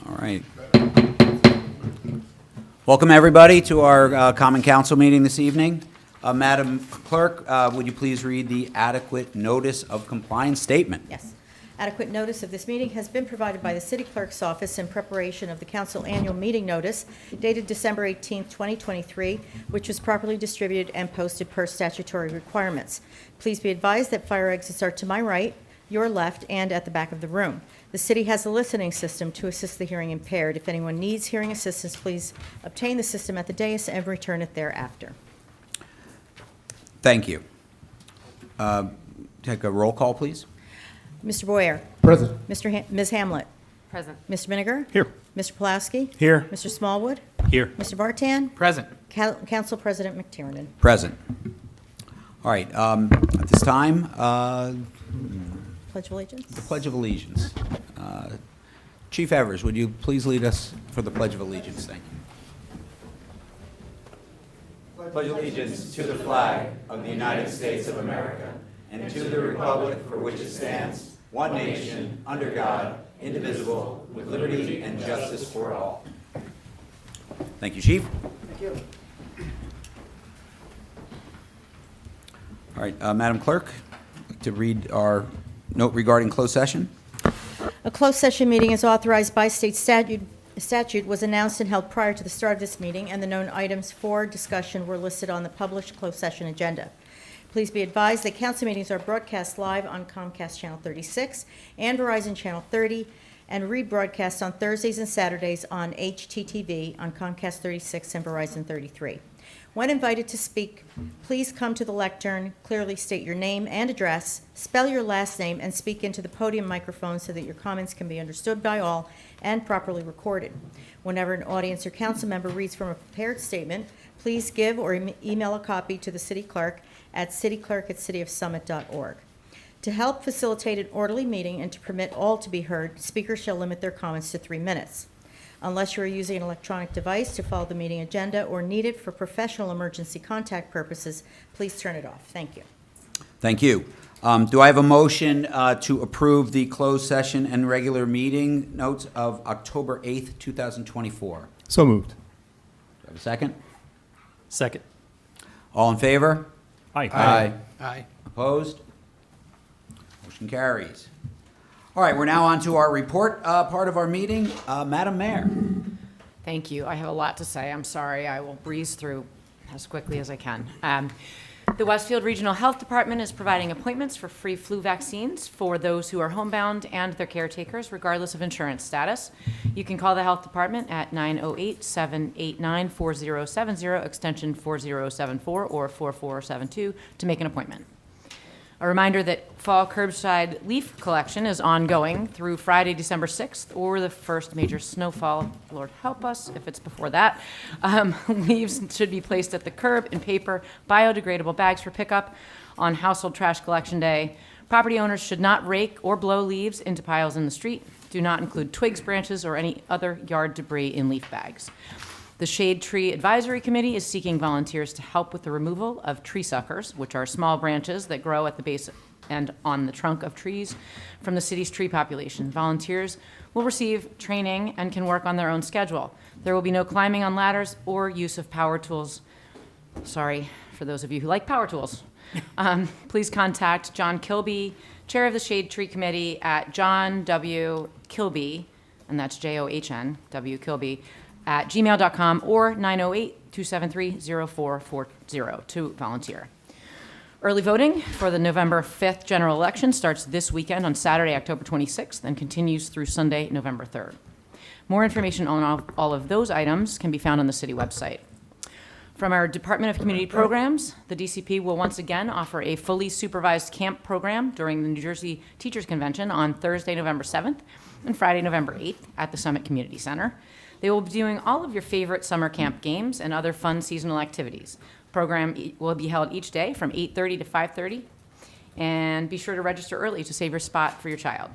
All right. Welcome, everybody, to our Common Council meeting this evening. Madam Clerk, would you please read the adequate notice of compliance statement? Yes. Adequate notice of this meeting has been provided by the City Clerk's office in preparation of the Council Annual Meeting Notice dated December 18, 2023, which was properly distributed and posted per statutory requirements. Please be advised that fire exits are to my right, your left, and at the back of the room. The city has a listening system to assist the hearing impaired. If anyone needs hearing assistance, please obtain the system at the dais and return it thereafter. Thank you. Take a roll call, please. Mr. Boyer. Present. Ms. Hamlet. Present. Mr. Miniger. Here. Mr. Pulaski. Here. Mr. Smallwood. Here. Mr. Vartan. Present. Council President McTiernan. Present. All right. At this time, Pledge of Allegiance. the Pledge of Allegiance. Chief Evers, would you please lead us for the Pledge of Allegiance? Thank you. Pledge allegiance to the flag of the United States of America and to the republic for which it stands, one nation, under God, indivisible, with liberty and justice for all. Thank you, Chief. Thank you. All right, Madam Clerk, I'd like to read our note regarding closed session. A closed session meeting is authorized by state statute, was announced and held prior to the start of this meeting, and the known items for discussion were listed on the published closed session agenda. Please be advised that council meetings are broadcast live on Comcast Channel 36 and Verizon Channel 30, and rebroadcast on Thursdays and Saturdays on HTTV on Comcast 36 and Verizon 33. When invited to speak, please come to the lectern, clearly state your name and address, spell your last name, and speak into the podium microphone so that your comments can be understood by all and properly recorded. Whenever an audience or council member reads from a prepared statement, please give or email a copy to the city clerk at cityclerk@cityofsummit.org. To help facilitate an orderly meeting and to permit all to be heard, speakers shall limit their comments to 3 minutes. Unless you are using an electronic device to follow the meeting agenda or need it for professional emergency contact purposes, please turn it off. Thank you. Thank you. Do I have a motion to approve the closed session and regular meeting notes of October 8th, 2024? So moved. Do I have a second? Second. All in favor? Aye. Aye. Opposed? Motion carries. All right, we're now on to our report part of our meeting. Madam Mayor. Thank you. I have a lot to say. I'm sorry. I will breeze through as quickly as I can. The Westfield Regional Health Department is providing appointments for free flu vaccines for those who are homebound and their caretakers, regardless of insurance status. You can call the health department at 908-789-4070, extension 4074 or 4472 to make an appointment. A reminder that fall curbside leaf collection is ongoing through Friday, December 6th, or the first major snowfall. Lord help us if it's before that. Leaves should be placed at the curb in paper, biodegradable bags for pickup on household trash collection day. Property owners should not rake or blow leaves into piles in the street. Do not include twigs, branches, or any other yard debris in leaf bags. The Shade Tree Advisory Committee is seeking volunteers to help with the removal of tree suckers, which are small branches that grow at the base and on the trunk of trees from the city's tree population. Volunteers will receive training and can work on their own schedule. There will be no climbing on ladders or use of power tools. Sorry for those of you who like power tools. Please contact John Kilby, Chair of the Shade Tree Committee, at John W. Kilby, and that's John W. Kilby, at gmail.com or 908-273-0440 to volunteer. Early voting for the November 5th general election starts this weekend on Saturday, October 26th, and continues through Sunday, November 3rd. More information on all of those items can be found on the city website. From our Department of Community Programs, the DCP will once again offer a fully supervised camp program during the New Jersey Teachers Convention on Thursday, November 7th and Friday, November 8th at the Summit Community Center. They will be doing all of your favorite summer camp games and other fun seasonal activities. The program will be held each day from 8:30 to 5:30, and be sure to register early to save your spot for your child.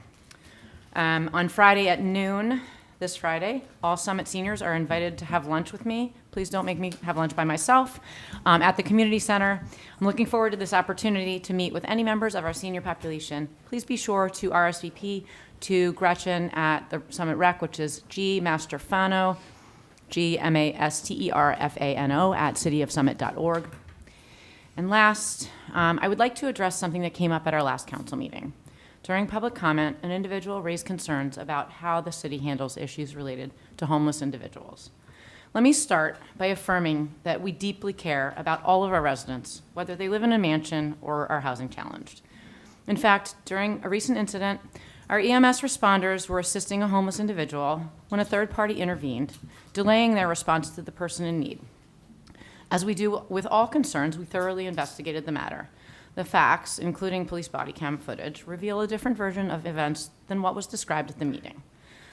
On Friday at noon, this Friday, all Summit seniors are invited to have lunch with me. Please don't make me have lunch by myself at the community center. I'm looking forward to this opportunity to meet with any members of our senior population. Please be sure to RSVP to Gretchen at the Summit Rec, which is gmasterfano, GMASTERFANO at cityofsummit.org. And last, I would like to address something that came up at our last council meeting. During public comment, an individual raised concerns about how the city handles issues related to homeless individuals. Let me start by affirming that we deeply care about all of our residents, whether they live in a mansion or are housing challenged. In fact, during a recent incident, our EMS responders were assisting a homeless individual when a third party intervened, delaying their response to the person in need. As we do with all concerns, we thoroughly investigated the matter. The facts, including police body cam footage, reveal a different version of events than what was described at the meeting.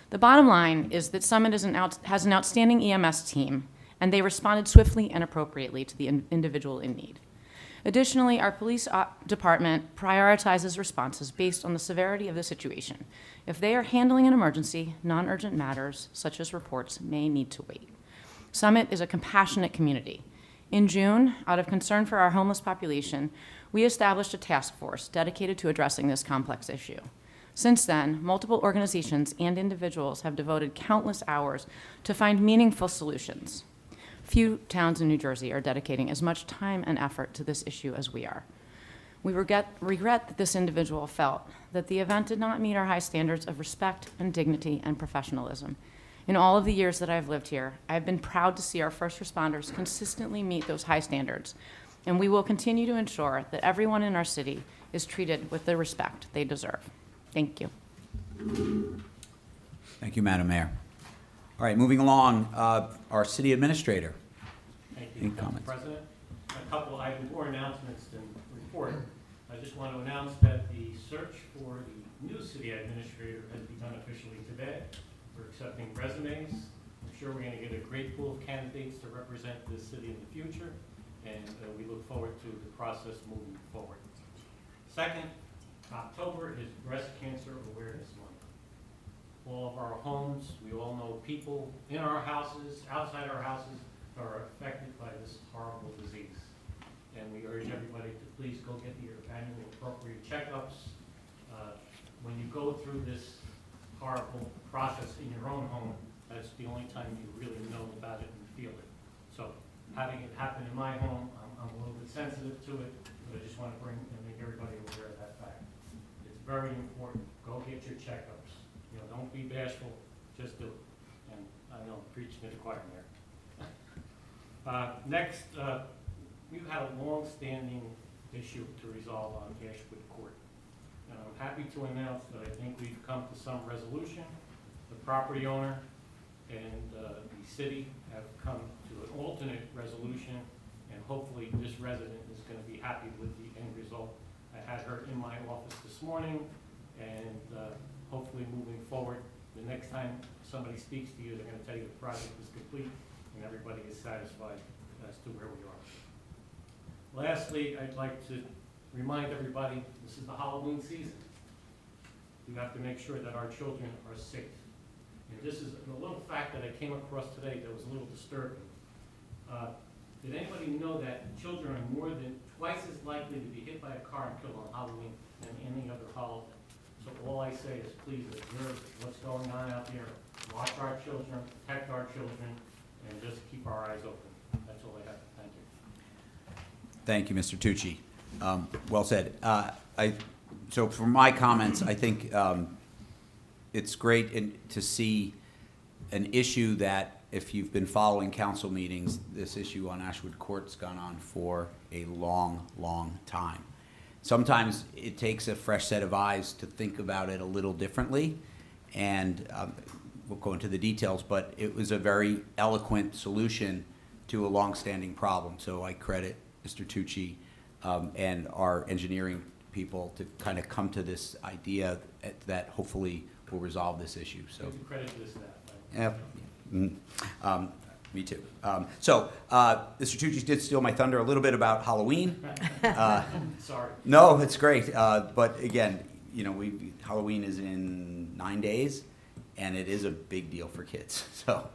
The bottom line is that Summit has an outstanding EMS team, and they responded swiftly and appropriately to the individual in need. Additionally, our police department prioritizes responses based on the severity of the situation. If they are handling an emergency, non-urgent matters, such as reports, may need to wait. Summit is a compassionate community. In June, out of concern for our homeless population, we established a task force dedicated to addressing this complex issue. Since then, multiple organizations and individuals have devoted countless hours to find meaningful solutions. Few towns in New Jersey are dedicating as much time and effort to this issue as we are. We regret that this individual felt that the event did not meet our high standards of respect and dignity and professionalism. In all of the years that I've lived here, I've been proud to see our first responders consistently meet those high standards, and we will continue to ensure that everyone in our city is treated with the respect they deserve. Thank you. Thank you, Madam Mayor. All right, moving along, our city administrator. Thank Any you, Council comments? President. A couple items or announcements to report. I just want to announce that the search for the new city administrator has begun officially today. We're accepting resumes. I'm sure we're going to get a great pool of candidates to represent this city in the future, and we look forward to the process moving forward. Second, October is Breast Cancer Awareness Month. All of our homes, we all know people in our houses, outside our houses, are affected by this horrible disease. And we urge everybody to please go get your annual appropriate checkups. When you go through this horrible process in your own home, that's the only time you really know about it and feel it. So having it happen in my home, I'm a little bit sensitive to it, but I just want to bring and make everybody aware of that fact. It's very important. Go get your checkups. You know, don't be bashful, just do it. And I know I'm preaching to the choir there. Next, we've had a long-standing issue to resolve on Ashwood Court. And I'm happy to announce that I think we've come to some resolution. The property owner and the city have come to an alternate resolution, and hopefully this resident is going to be happy with the end result. I had her in my office this morning, and hopefully moving forward, the next time somebody speaks to you, they're going to tell you the project is complete and everybody is satisfied as to where we are. Lastly, I'd like to remind everybody, this is the Halloween season. We have to make sure that our children are safe. And this is a little fact that I came across today that was a little disturbing. Did anybody know that children are more than twice as likely to be hit by a car and killed on Halloween than any other holiday? So all I say is please observe what's going on out there, watch our children, protect our children, and just keep our eyes open. That's all I have. Thank you. Thank you, Mr. Tucci. Well said. So for my comments, I think it's great to see an issue that, if you've been following council meetings, this issue on Ashwood Court's gone on for a long, long time. Sometimes it takes a fresh set of eyes to think about it a little differently, and we'll go into the details, but it was a very eloquent solution to a long-standing problem. So I credit Mr. Tucci and our engineering people to kind of come to this idea that hopefully will resolve this issue. So Give credit to the staff. yeah. Me too. So Mr. Tucci did steal my thunder a little bit about Halloween. Sorry. No, it's great. But again, you know, Halloween is in 9 days, and it is a big deal for kids. So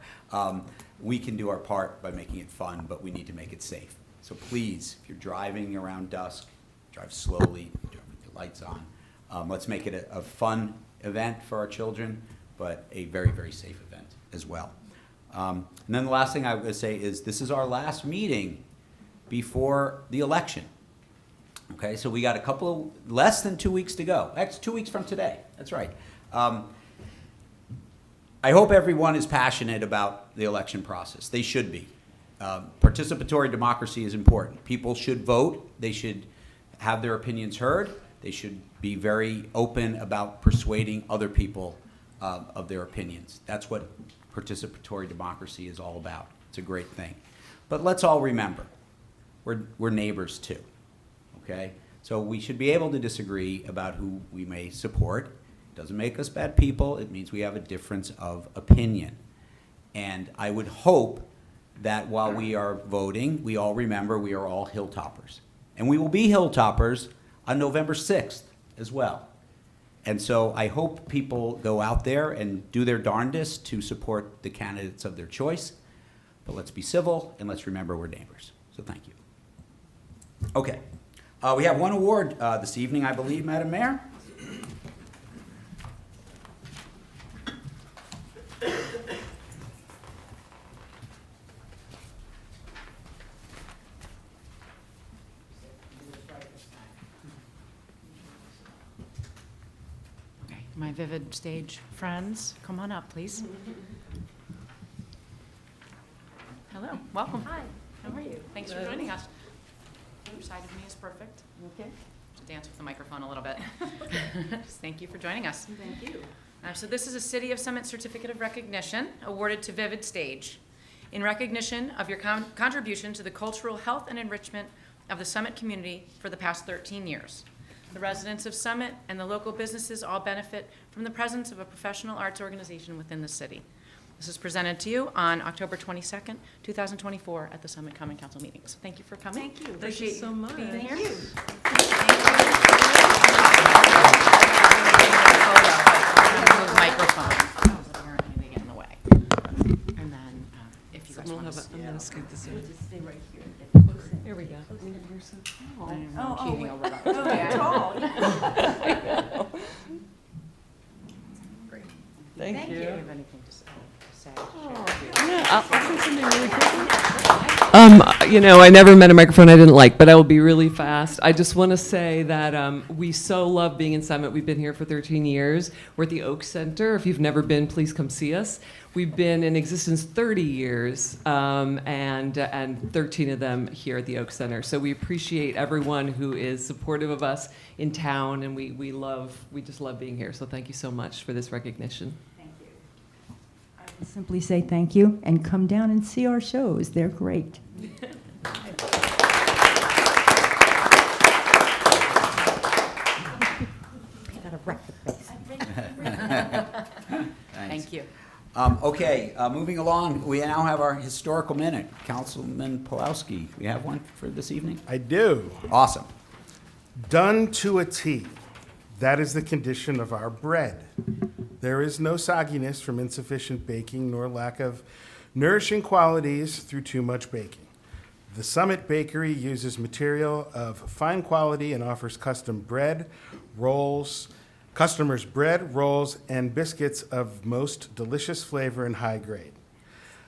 we can do our part by making it fun, but we need to make it safe. So please, if you're driving around dusk, drive slowly, drive with your lights on. Let's make it a fun event for our children, but a very, very safe event as well. And then the last thing I would say is this is our last meeting before the election. Okay, so we got less than 2 weeks to go. That's 2 weeks from today. That's right. I hope everyone is passionate about the election process. They should be. Participatory democracy is important. People should vote. They should have their opinions heard. They should be very open about persuading other people of their opinions. That's what participatory democracy is all about. It's a great thing. But let's all remember, we're neighbors too, okay? So we should be able to disagree about who we may support. It doesn't make us bad people. It means we have a difference of opinion. And I would hope that while we are voting, we all remember we are all Hilltoppers. And we will be Hilltoppers on November 6th as well. And so I hope people go out there and do their darndest to support the candidates of their choice. But let's be civil and let's remember we're neighbors. So thank you. Okay. We have one award this evening, I believe, Madam Mayor. Okay, my Vivid Stage friends, come on up, please. Hello, welcome. Hi. How are you? Thanks for joining us. Your side of me is perfect. Okay. Just dance with the microphone a little bit. Just thank you for joining us. Thank you. So this is a City of Summit Certificate of Recognition awarded to Vivid Stage in recognition of your contribution to the cultural health and enrichment of the Summit community for the past 13 years. The residents of Summit and the local businesses all benefit from the presence of a professional arts organization within the city. This is presented to you on October 22nd, 2024 at the Summit Common Council meeting. So thank you for coming. Thank you. Appreciate Thank you so much. being Thank here. you. Move microphone. Apparently they get in the way. And then if you guys want to. I'm gonna scoot this in. Just stay right here. Here we go. You're so tall. I'm cheating over that. Oh, you're tall. Great. Thank Do you you. have anything to say? Yeah, I'll say something really quickly. I never met a microphone I didn't like, but I will be really fast. I just want to say that we so love being in Summit. We've been here for 13 years. We're at the Oak Center. If you've never been, please come see us. We've been in existence 30 years, and 13 of them here at the Oak Center. So we appreciate everyone who is supportive of us in town, and we just love being here. So thank you so much for this recognition. Simply say thank you and come down and see our shows. They're great. Got a record face. Thank you. Okay, moving along, we now have our historical minute. Councilman Pulowski, we have one for this evening? I do. Awesome. Done to a T. That is the condition of our bread. There is no sogginess from insufficient baking, nor lack of nourishing qualities through too much baking. The Summit Bakery uses material of fine quality and offers customers bread, rolls, and biscuits of most delicious flavor and high grade.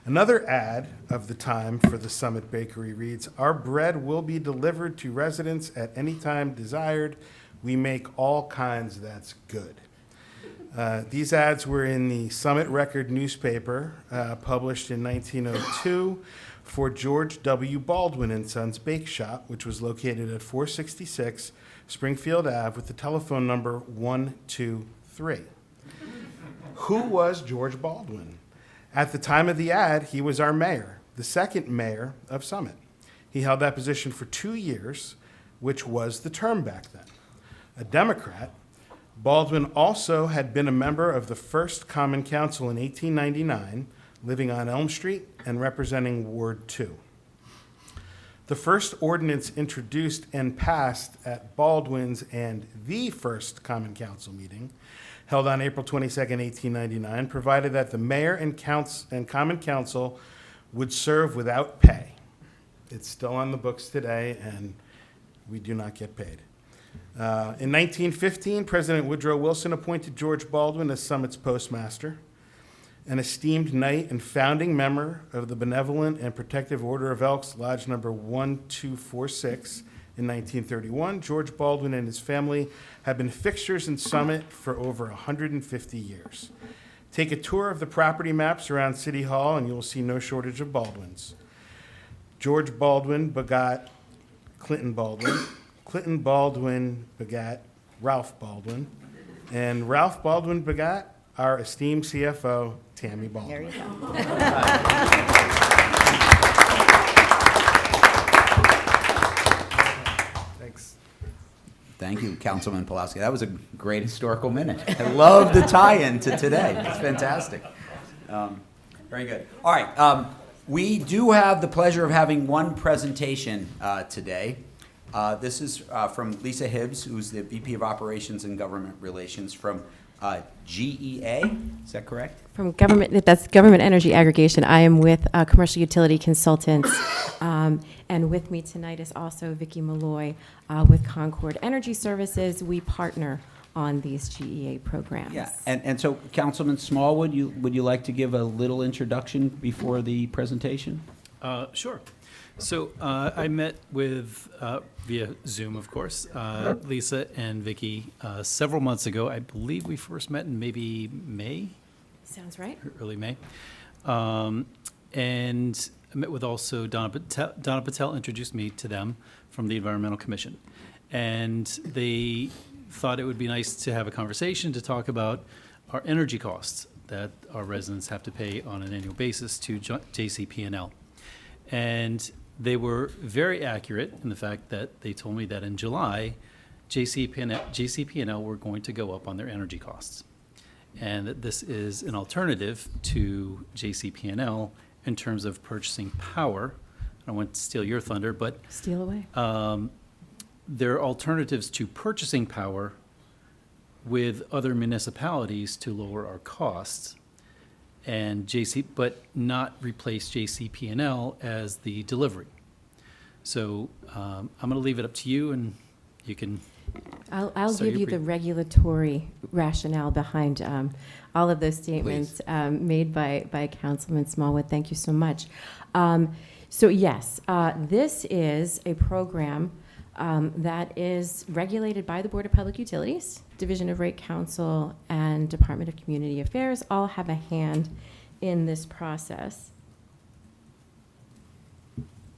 Another ad of the time for the Summit Bakery reads, "Our bread will be delivered to residents at any time desired. We make all kinds that's good." These ads were in the Summit Record newspaper, published in 1902 for George W. Baldwin and Sons Bake Shop, which was located at 466 Springfield Ave with the telephone number 123. Who was George Baldwin? At the time of the ad, he was our mayor, the second mayor of Summit. He held that position for 2 years, which was the term back then. A Democrat, Baldwin also had been a member of the first Common Council in 1899, living on Elm Street and representing Ward 2. The first ordinance introduced and passed at Baldwin's and the first Common Council meeting held on April 22nd, 1899, provided that the mayor and common council would serve without pay. It's still on the books today, and we do not get paid. In 1915, President Woodrow Wilson appointed George Baldwin as Summit's postmaster. An esteemed knight and founding member of the Benevolent and Protective Order of Elks, Lodge number 1246 in 1931, George Baldwin and his family have been fixtures in Summit for over 150 years. Take a tour of the property maps around City Hall and you will see no shortage of Baldwins. George Baldwin begot Clinton Baldwin. Clinton Baldwin begat Ralph Baldwin. And Ralph Baldwin begat our esteemed CFO, Tammy There Baldwin. you go. Thanks. Thank you, Councilman Pulaski. That was a great historical minute. I love the tie-in to today. It's fantastic. Very good. All right. We do have the pleasure of having one presentation today. This is from Lisa Hibbs, who's the VP of Operations and Government Relations from GEA. Is that correct? From government, that's Government Energy Aggregation. I am with Commercial Utility Consultants, and with me tonight is also Vicki Malloy with Concord Energy Services. We partner on these GEA programs. Yeah. And so, Councilman Smallwood, would you like to give a little introduction before the presentation? Sure. So I met with, via Zoom, of course, Lisa and Vicki several months ago. I believe we first met in maybe May, Sounds right. early May. And I met with also Donna Patel. Donna Patel introduced me to them from the Environmental Commission. And they thought it would be nice to have a conversation to talk about our energy costs that our residents have to pay on an annual basis to JCP&L. And they were very accurate in the fact that they told me that in July, JCP&L were going to go up on their energy costs. And that this is an alternative to JCP&L in terms of purchasing power. I don't want to steal your thunder, but Steal away. there are alternatives to purchasing power with other municipalities to lower our costs, and but not replace JCP&L as the delivery. So I'm going to leave it up to you, and you can. I'll So give you're you the pre- regulatory rationale behind all of those statements made by Councilman Smallwood. Thank you so much. So yes, this is a program that is regulated by the Board of Public Utilities, Division of Rate Counsel, and Department of Community Affairs. All have a hand in this process.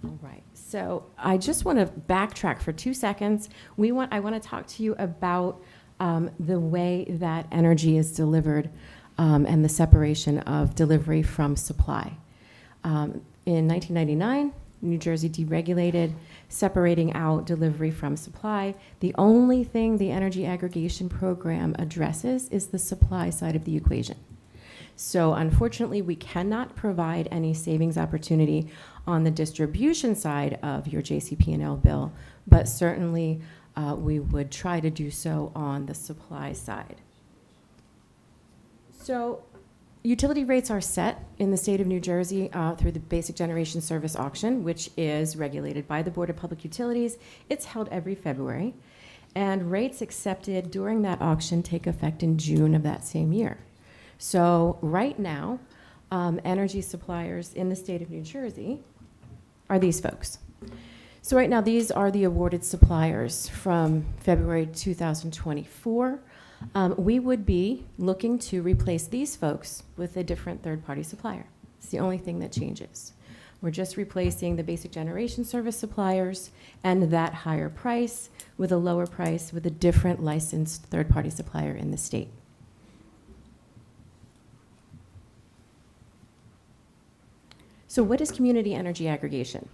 All right. So I just want to backtrack for 2 seconds. I want to talk to you about the way that energy is delivered and the separation of delivery from supply. In 1999, New Jersey deregulated, separating out delivery from supply. The only thing the energy aggregation program addresses is the supply side of the equation. So unfortunately, we cannot provide any savings opportunity on the distribution side of your JCP&L bill, but certainly we would try to do so on the supply side. So utility rates are set in the state of New Jersey through the Basic Generation Service Auction, which is regulated by the Board of Public Utilities. It's held every February, and rates accepted during that auction take effect in June of that same year. So right now, energy suppliers in the state of New Jersey are these folks. So right now, these are the awarded suppliers from February 2024. We would be looking to replace these folks with a different third-party supplier. It's the only thing that changes. We're just replacing the Basic Generation Service suppliers and that higher price with a lower price with a different licensed third-party supplier in the state. So what is community energy aggregation?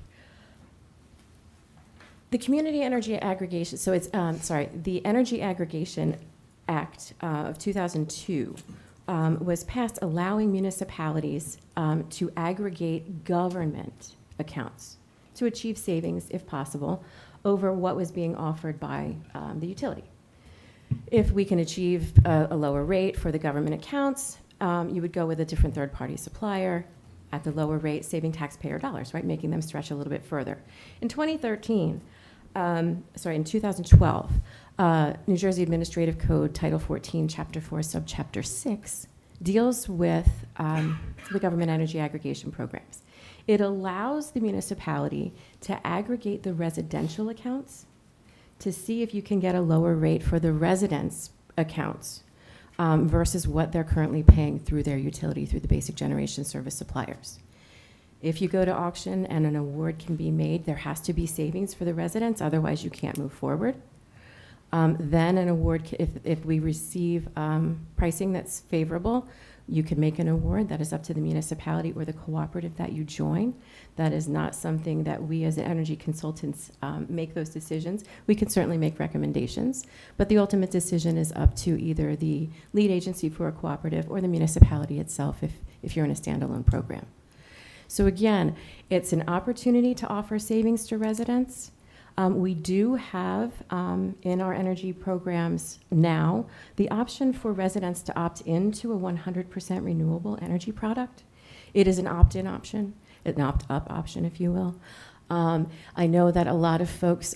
The community energy aggregation, so it's, the Energy Aggregation Act of 2002 was passed allowing municipalities to aggregate government accounts to achieve savings, if possible, over what was being offered by the utility. If we can achieve a lower rate for the government accounts, you would go with a different third-party supplier at the lower rate, saving taxpayer dollars, right, making them stretch a little bit further. In 2012, New Jersey Administrative Code, Title 14, Chapter 4, Subchapter 6, deals with the government energy aggregation programs. It allows the municipality to aggregate the residential accounts to see if you can get a lower rate for the residents' accounts versus what they're currently paying through their utility, through the basic generation service suppliers. If you go to auction and an award can be made, there has to be savings for the residents, otherwise you can't move forward. Then an award, if we receive pricing that's favorable, you can make an award. That is up to the municipality or the cooperative that you join. That is not something that we as energy consultants make those decisions. We can certainly make recommendations, but the ultimate decision is up to either the lead agency for a cooperative or the municipality itself if you're in a standalone program. So again, it's an opportunity to offer savings to residents. We do have in our energy programs now the option for residents to opt into a 100% renewable energy product. It is an opt-in option, an opt-up option, if you will. I know that a lot of folks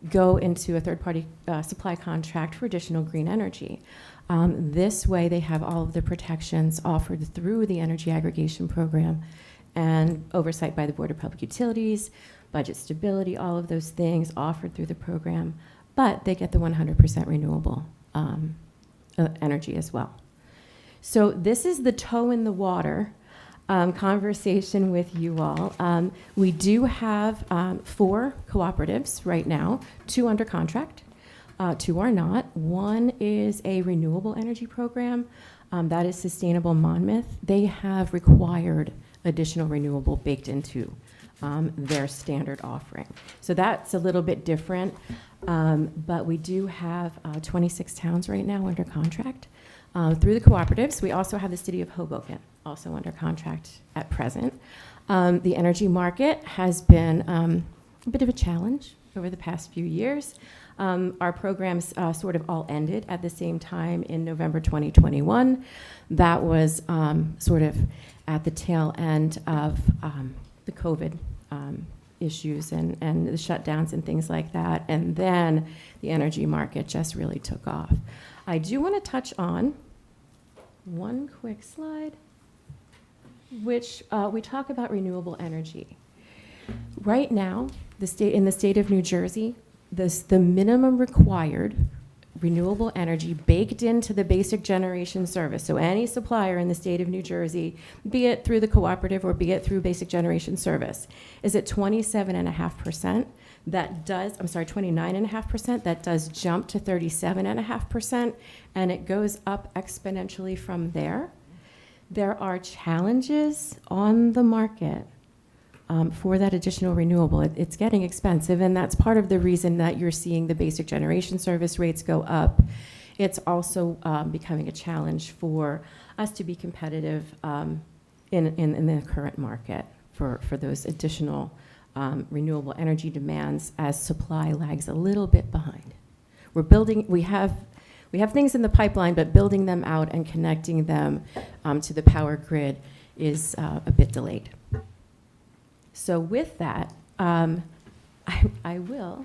go into a third-party supply contract for additional green energy. This way, they have all of the protections offered through the energy aggregation program and oversight by the Board of Public Utilities, budget stability, all of those things offered through the program, but they get the 100% renewable energy as well. So this is the toe in the water conversation with you all. We do have 4 cooperatives right now, 2 under contract, 2 are not. One is a renewable energy program, that is Sustainable Monmouth. They have required additional renewable baked into their standard offering. So that's a little bit different, but we do have 26 towns right now under contract through the cooperatives. We also have the city of Hoboken also under contract at present. The energy market has been a bit of a challenge over the past few years. Our programs sort of all ended at the same time in November 2021. That was sort of at the tail end of the COVID issues and the shutdowns and things like that. And then the energy market just really took off. I do want to touch on one quick slide, which we talk about renewable energy. Right now, in the state of New Jersey, the minimum required renewable energy baked into the basic generation service, so any supplier in the state of New Jersey, be it through the cooperative or be it through basic generation service, is at 27.5%. That does, 29.5%. That does jump to 37.5%, and it goes up exponentially from there. There are challenges on the market for that additional renewable. It's getting expensive, and that's part of the reason that you're seeing the basic generation service rates go up. It's also becoming a challenge for us to be competitive in the current market for those additional renewable energy demands as supply lags a little bit behind. We have things in the pipeline, but building them out and connecting them to the power grid is a bit delayed. So with that, I will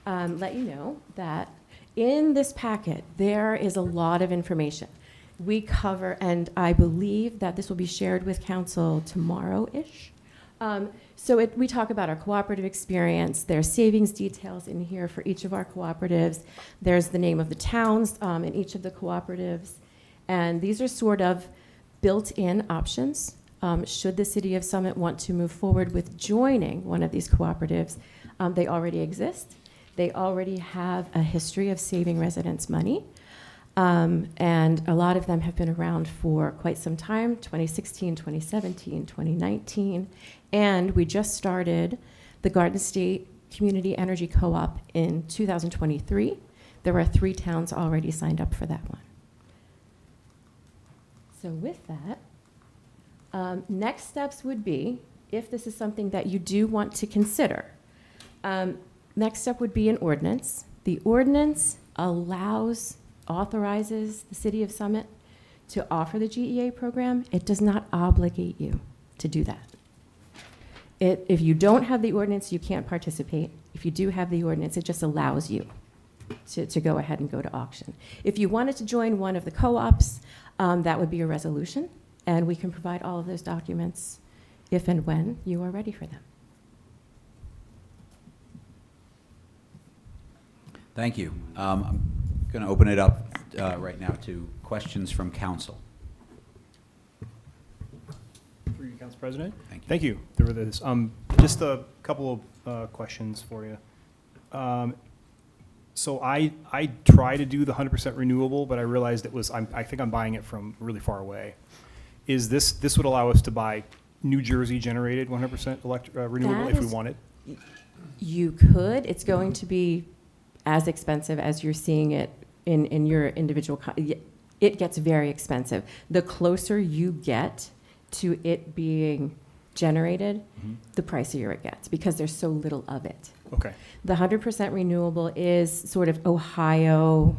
let you know that in this packet, there is a lot of information. We cover, and I believe that this will be shared with council tomorrow-ish. We talk about our cooperative experience. There's savings details in here for each of our cooperatives. There's the name of the towns in each of the cooperatives. And these are sort of built-in options. Should the City of Summit want to move forward with joining one of these cooperatives, they already exist. They already have a history of saving residents money. And a lot of them have been around for quite some time, 2016, 2017, 2019. And we just started the Garden State Community Energy Co-op in 2023. There are 3 towns already signed up for that one. So with that, next steps would be, if this is something that you do want to consider, next step would be an ordinance. The ordinance authorizes the City of Summit to offer the GEA program. It does not obligate you to do that. If you don't have the ordinance, you can't participate. If you do have the ordinance, it just allows you to go ahead and go to auction. If you wanted to join one of the co-ops, that would be a resolution, and we can provide all of those documents if and when you are ready for them. Thank you. I'm going to open it up right now to questions from council. Through you, Council President. Thank you. Thank you. Through this. Just a couple of questions for you. So I try to do the 100% renewable, but I realized I think I'm buying it from really far away. Is this would allow us to buy New Jersey generated 100% renewable if we want it? You could. It's going to be as expensive as you're seeing it in your individual. It gets very expensive. The closer you get to it being generated, the pricier it gets because there's so little of it. Okay. The 100% renewable is sort of Ohio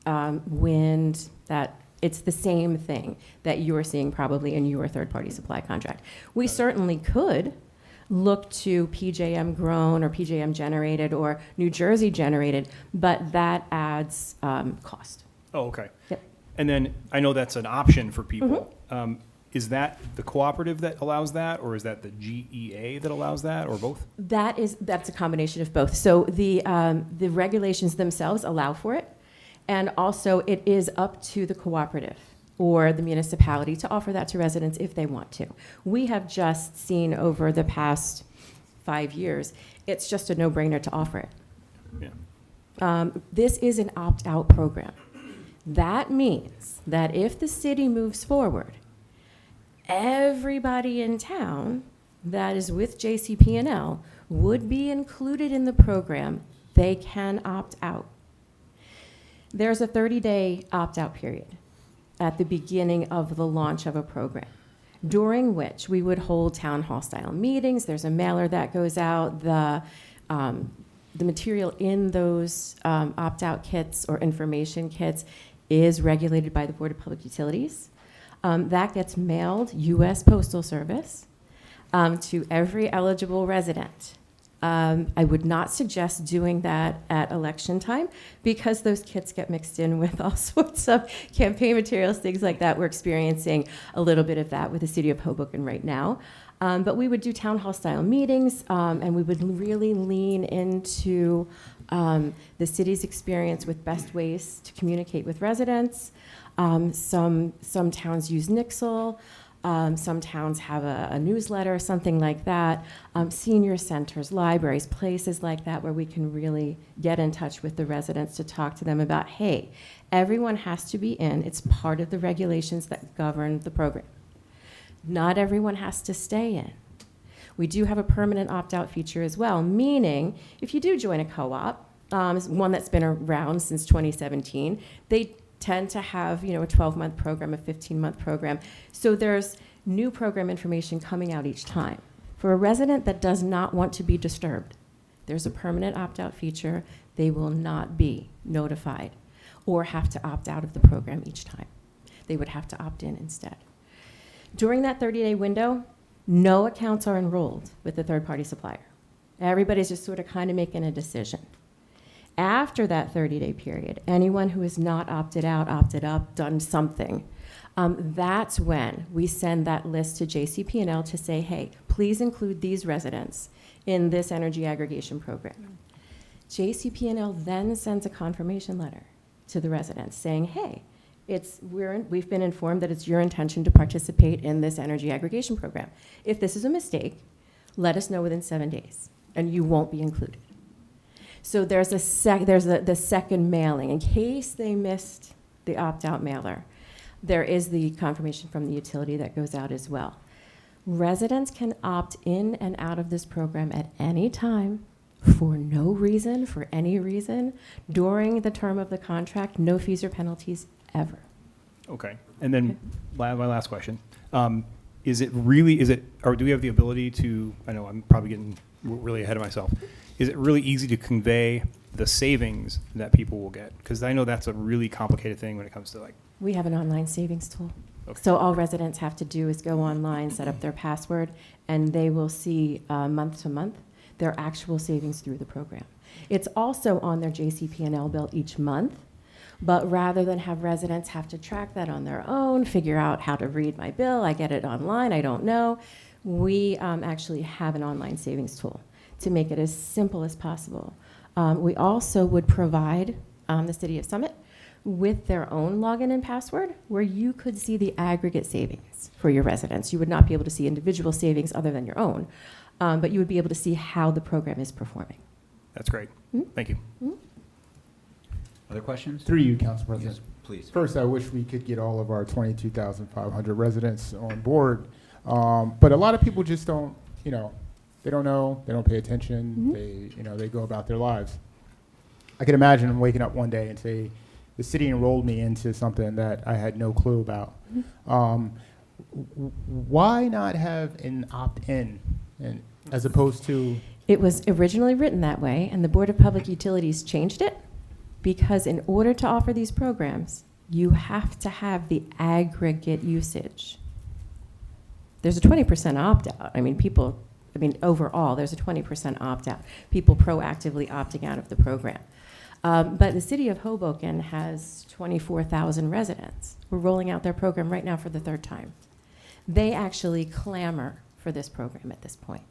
wind, that it's the same thing that you're seeing probably in your third-party supply contract. We certainly could look to PJM grown or PJM generated or New Jersey generated, but that adds cost. Oh, okay. Yep. And then I know that's an option for people. Is that the cooperative that allows that, or is that the GEA that allows that, or both? That's a combination of both. So the regulations themselves allow for it, and also it is up to the cooperative or the municipality to offer that to residents if they want to. We have just seen over the past 5 years, it's just a no-brainer to offer it. Yeah. This is an opt-out program. That means that if the city moves forward, everybody in town that is with JCP&L would be included in the program. They can opt out. There's a 30-day opt-out period at the beginning of the launch of a program, during which we would hold town hall style meetings. There's a mailer that goes out. The material in those opt-out kits or information kits is regulated by the Board of Public Utilities. That gets mailed, U.S. Postal Service, to every eligible resident. I would not suggest doing that at election time because those kits get mixed in with all sorts of campaign materials, things like that. We're experiencing a little bit of that with the city of Hoboken right now. But we would do town hall style meetings, and we would really lean into the city's experience with best ways to communicate with residents. Some towns use Nixle. Some towns have a newsletter, something like that. Senior centers, libraries, places like that where we can really get in touch with the residents to talk to them about, hey, everyone has to be in. It's part of the regulations that govern the program. Not everyone has to stay in. We do have a permanent opt-out feature as well, meaning if you do join a co-op, one that's been around since 2017, they tend to have, a 12-month program, a 15-month program. So there's new program information coming out each time. For a resident that does not want to be disturbed, there's a permanent opt-out feature. They will not be notified or have to opt out of the program each time. They would have to opt in instead. During that 30-day window, no accounts are enrolled with the third-party supplier. Everybody's just sort of kind of making a decision. After that 30-day period, anyone who is not opted out, opted up, done something, that's when we send that list to JCP&L to say, hey, please include these residents in this energy aggregation program. JCP&L then sends a confirmation letter to the residents saying, hey, we've been informed that it's your intention to participate in this energy aggregation program. If this is a mistake, let us know within 7 days, and you won't be included. So there's the second mailing. In case they missed the opt-out mailer, there is the confirmation from the utility that goes out as well. Residents can opt in and out of this program at any time for no reason, for any reason, during the term of the contract, no fees or penalties ever. Okay. And then my last question. Or do we have the ability to, I know I'm probably getting really ahead of myself. is it really easy to convey the savings that people will get? Because I know that's a really complicated thing when it comes to like, We have an online savings tool. Okay. So all residents have to do is go online, set up their password, and they will see month to month their actual savings through the program. It's also on their JCP&L bill each month, but rather than have residents have to track that on their own, figure out how to read my bill, I get it online, I don't know, we actually have an online savings tool to make it as simple as possible. We also would provide the City of Summit with their own login and password where you could see the aggregate savings for your residents. You would not be able to see individual savings other than your own, but you would be able to see how the program is performing. that's great. Thank you. Other questions? Through you, Council President. Yes, please. First, I wish we could get all of our 22,500 residents on board. But a lot of people just don't, they don't know, they don't pay attention, they go about their lives. I can imagine waking up one day and say, the city enrolled me into something that I had no clue about. Why not have an opt-in and as opposed to? It was originally written that way, and the Board of Public Utilities changed it because in order to offer these programs, you have to have the aggregate usage. There's a 20% opt-out. Overall, there's a 20% opt-out. People proactively opting out of the program. But the city of Hoboken has 24,000 residents. We're rolling out their program right now for the third time. They actually clamor for this program at this point.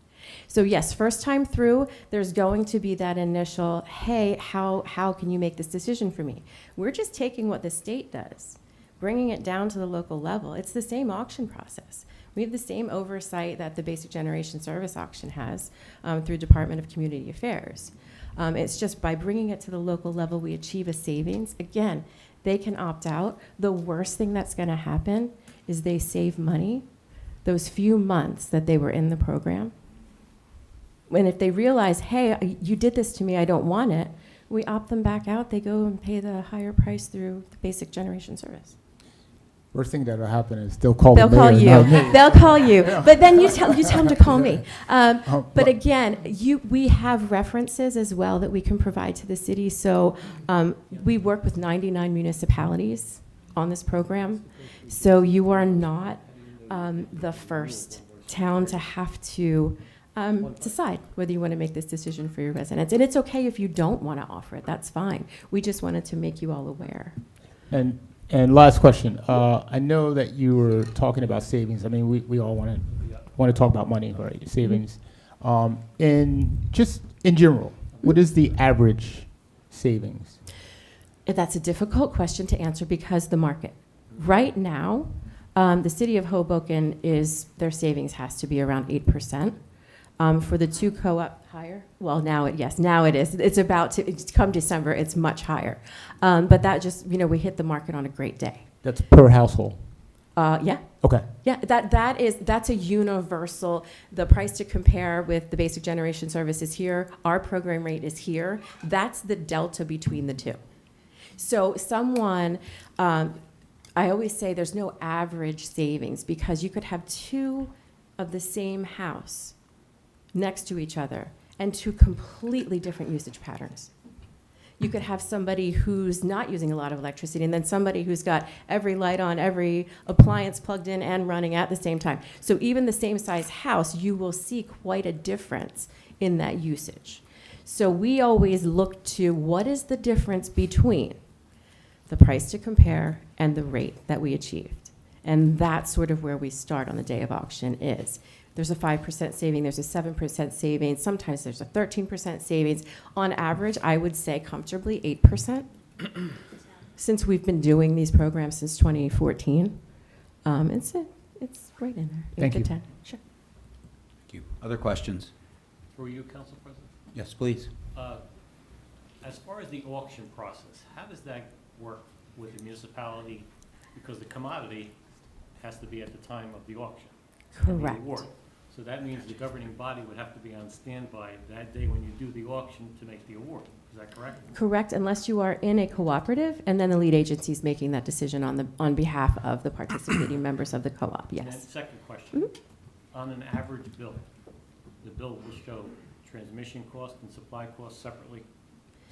So yes, first time through, there's going to be that initial, hey, how can you make this decision for me? We're just taking what the state does, bringing it down to the local level. It's the same auction process. We have the same oversight that the Basic Generation Service Auction has through Department of Community Affairs. It's just by bringing it to the local level, we achieve a savings. Again, they can opt out. The worst thing that's going to happen is they save money those few months that they were in the program. And if they realize, hey, you did this to me, I don't want it, we opt them back out. They go and pay the higher price through the Basic Generation Service. Worst thing that'll happen is they'll call They'll the call mayor, you. not me. They'll call you. But then you tell them to call me. But but- again, we have references as well that we can provide to the city. So we work with 99 municipalities on this program. So you are not the first town to have to decide whether you want to make this decision for your residents. And it's okay if you don't want to offer it. That's fine. We just wanted to make you all aware. And last question. I know that you were talking about savings. I mean, we all want to talk about money, right? Savings. In general, what is the average savings? That's a difficult question to answer because the market. Right now, the city of Hoboken their savings has to be around 8%. For the two co-op, higher? Well, now it is. It's about to, come December, it's much higher. But that just, we hit the market on a great day. That's per household. Yeah. Okay. Yeah, that's a universal, the price to compare with the Basic Generation Service is here, our program rate is here. That's the delta between the two. So I always say there's no average savings because you could have two of the same house next to each other and two completely different usage patterns. You could have somebody who's not using a lot of electricity and then somebody who's got every light on, every appliance plugged in and running at the same time. So even the same size house, you will see quite a difference in that usage. So we always look to what is the difference between the price to compare and the rate that we achieved. And that's sort of where we start on the day of auction is. There's a 5% saving, there's a 7% savings, sometimes there's a 13% savings. On average, I would say comfortably 8%. Since we've been doing these programs since 2014, it's right in there, 8 Thank to you. 10. Sure. Thank you. Other questions? Through you, Council President. Yes, please. As far as the auction process, how does that work with the municipality? Because the commodity has to be at the time of the auction. and the Correct. award. So that means the governing body would have to be on standby that day when you do the auction to make the award. Is that correct? Correct, unless you are in a cooperative, and then the lead agency is making that decision on behalf of the participating members of the co-op, And then yes. second question, on an average bill, the bill will show transmission cost and supply cost separately?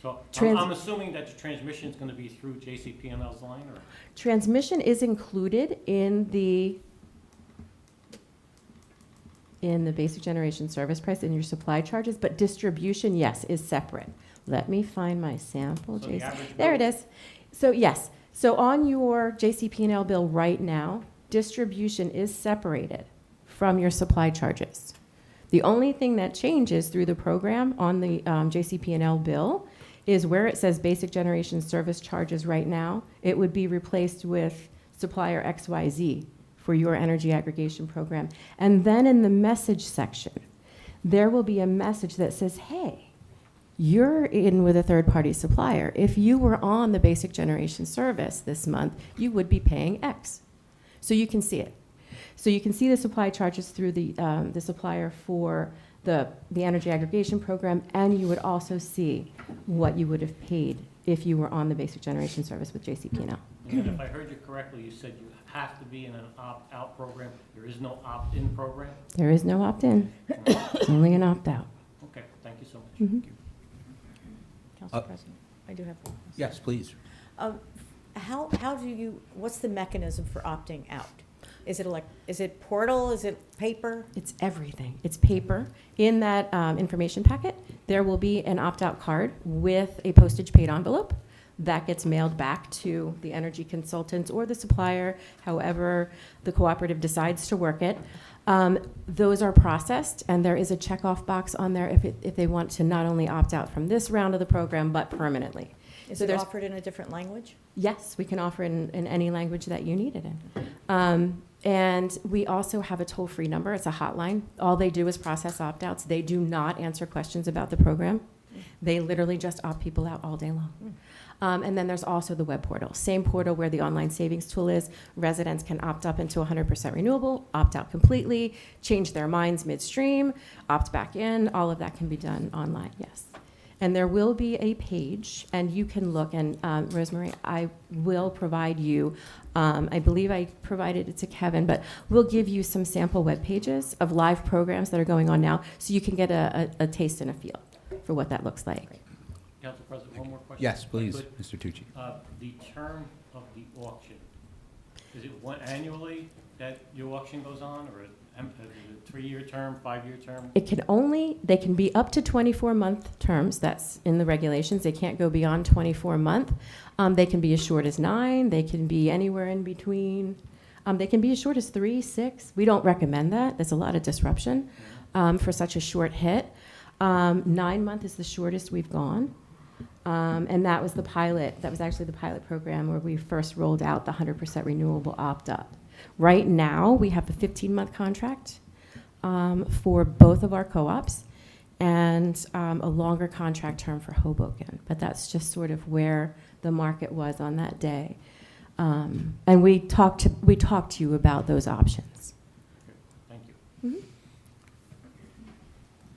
So Trans- I'm assuming that the transmission is going to be through JCP&L's line, or? Transmission is included in the basic generation service price in your supply charges, but distribution, yes, is separate. Let me find my sample. So the average There it bill- is. So yes, so on your JCP&L bill right now, distribution is separated from your supply charges. The only thing that changes through the program on the JCP&L bill is where it says basic generation service charges right now, it would be replaced with supplier XYZ for your energy aggregation program. And then in the message section, there will be a message that says, hey, you're in with a third-party supplier. If you were on the basic generation service this month, you would be paying X. So you can see it. So you can see the supply charges through the supplier for the energy aggregation program, and you would also see what you would have paid if you were on the basic generation service with JCP&L. And then if I heard you correctly, you said you have to be in an opt-out program. There is no opt-in program? There is no opt-in, only an opt-out. Okay, thank you so much. Mhm. Council President, I do have one. Yes, please. How do you, what's the mechanism for opting out? Is it portal, is it paper? It's everything. It's paper. In that information packet, there will be an opt-out card with a postage paid envelope that gets mailed back to the energy consultant or the supplier, however the cooperative decides to work it. Those are processed, and there is a checkoff box on there if they want to not only opt out from this round of the program, but permanently. Is So it there's- offered in a different language? Yes, we can offer in any language that you need it in. And we also have a toll-free number. It's a hotline. All they do is process opt-outs. They do not answer questions about the program. They literally just opt people out all day long. And then there's also the web portal. Same portal where the online savings tool is. Residents can opt up into 100% renewable, opt out completely, change their minds midstream, opt back in. All of that can be done online, yes. And there will be a page, and you can look, and Rosemary, I will provide you, I believe I provided it to Kevin, but we'll give you some sample web pages of live programs that are going on now, so you can get a taste and a feel for what that looks like. Council President, one more question? Yes, if I please, could. Mr. Tucci. The term of the auction, is it one annually that your auction goes on, or is it a 3-year term, 5-year term? They can be up to 24-month terms. That's in the regulations. They can't go beyond 24-month. They can be as short as 9. They can be anywhere in between. They can be as short as 3, 6. We don't recommend that. There's a lot of disruption for such a short hit. 9-month is the shortest we've gone. And that was the pilot. That was actually the pilot program where we first rolled out the 100% renewable opt-up. Right now, we have a 15-month contract for both of our co-ops and a longer contract term for Hoboken. But that's just sort of where the market was on that day. And we talked to you about those options. Thank you.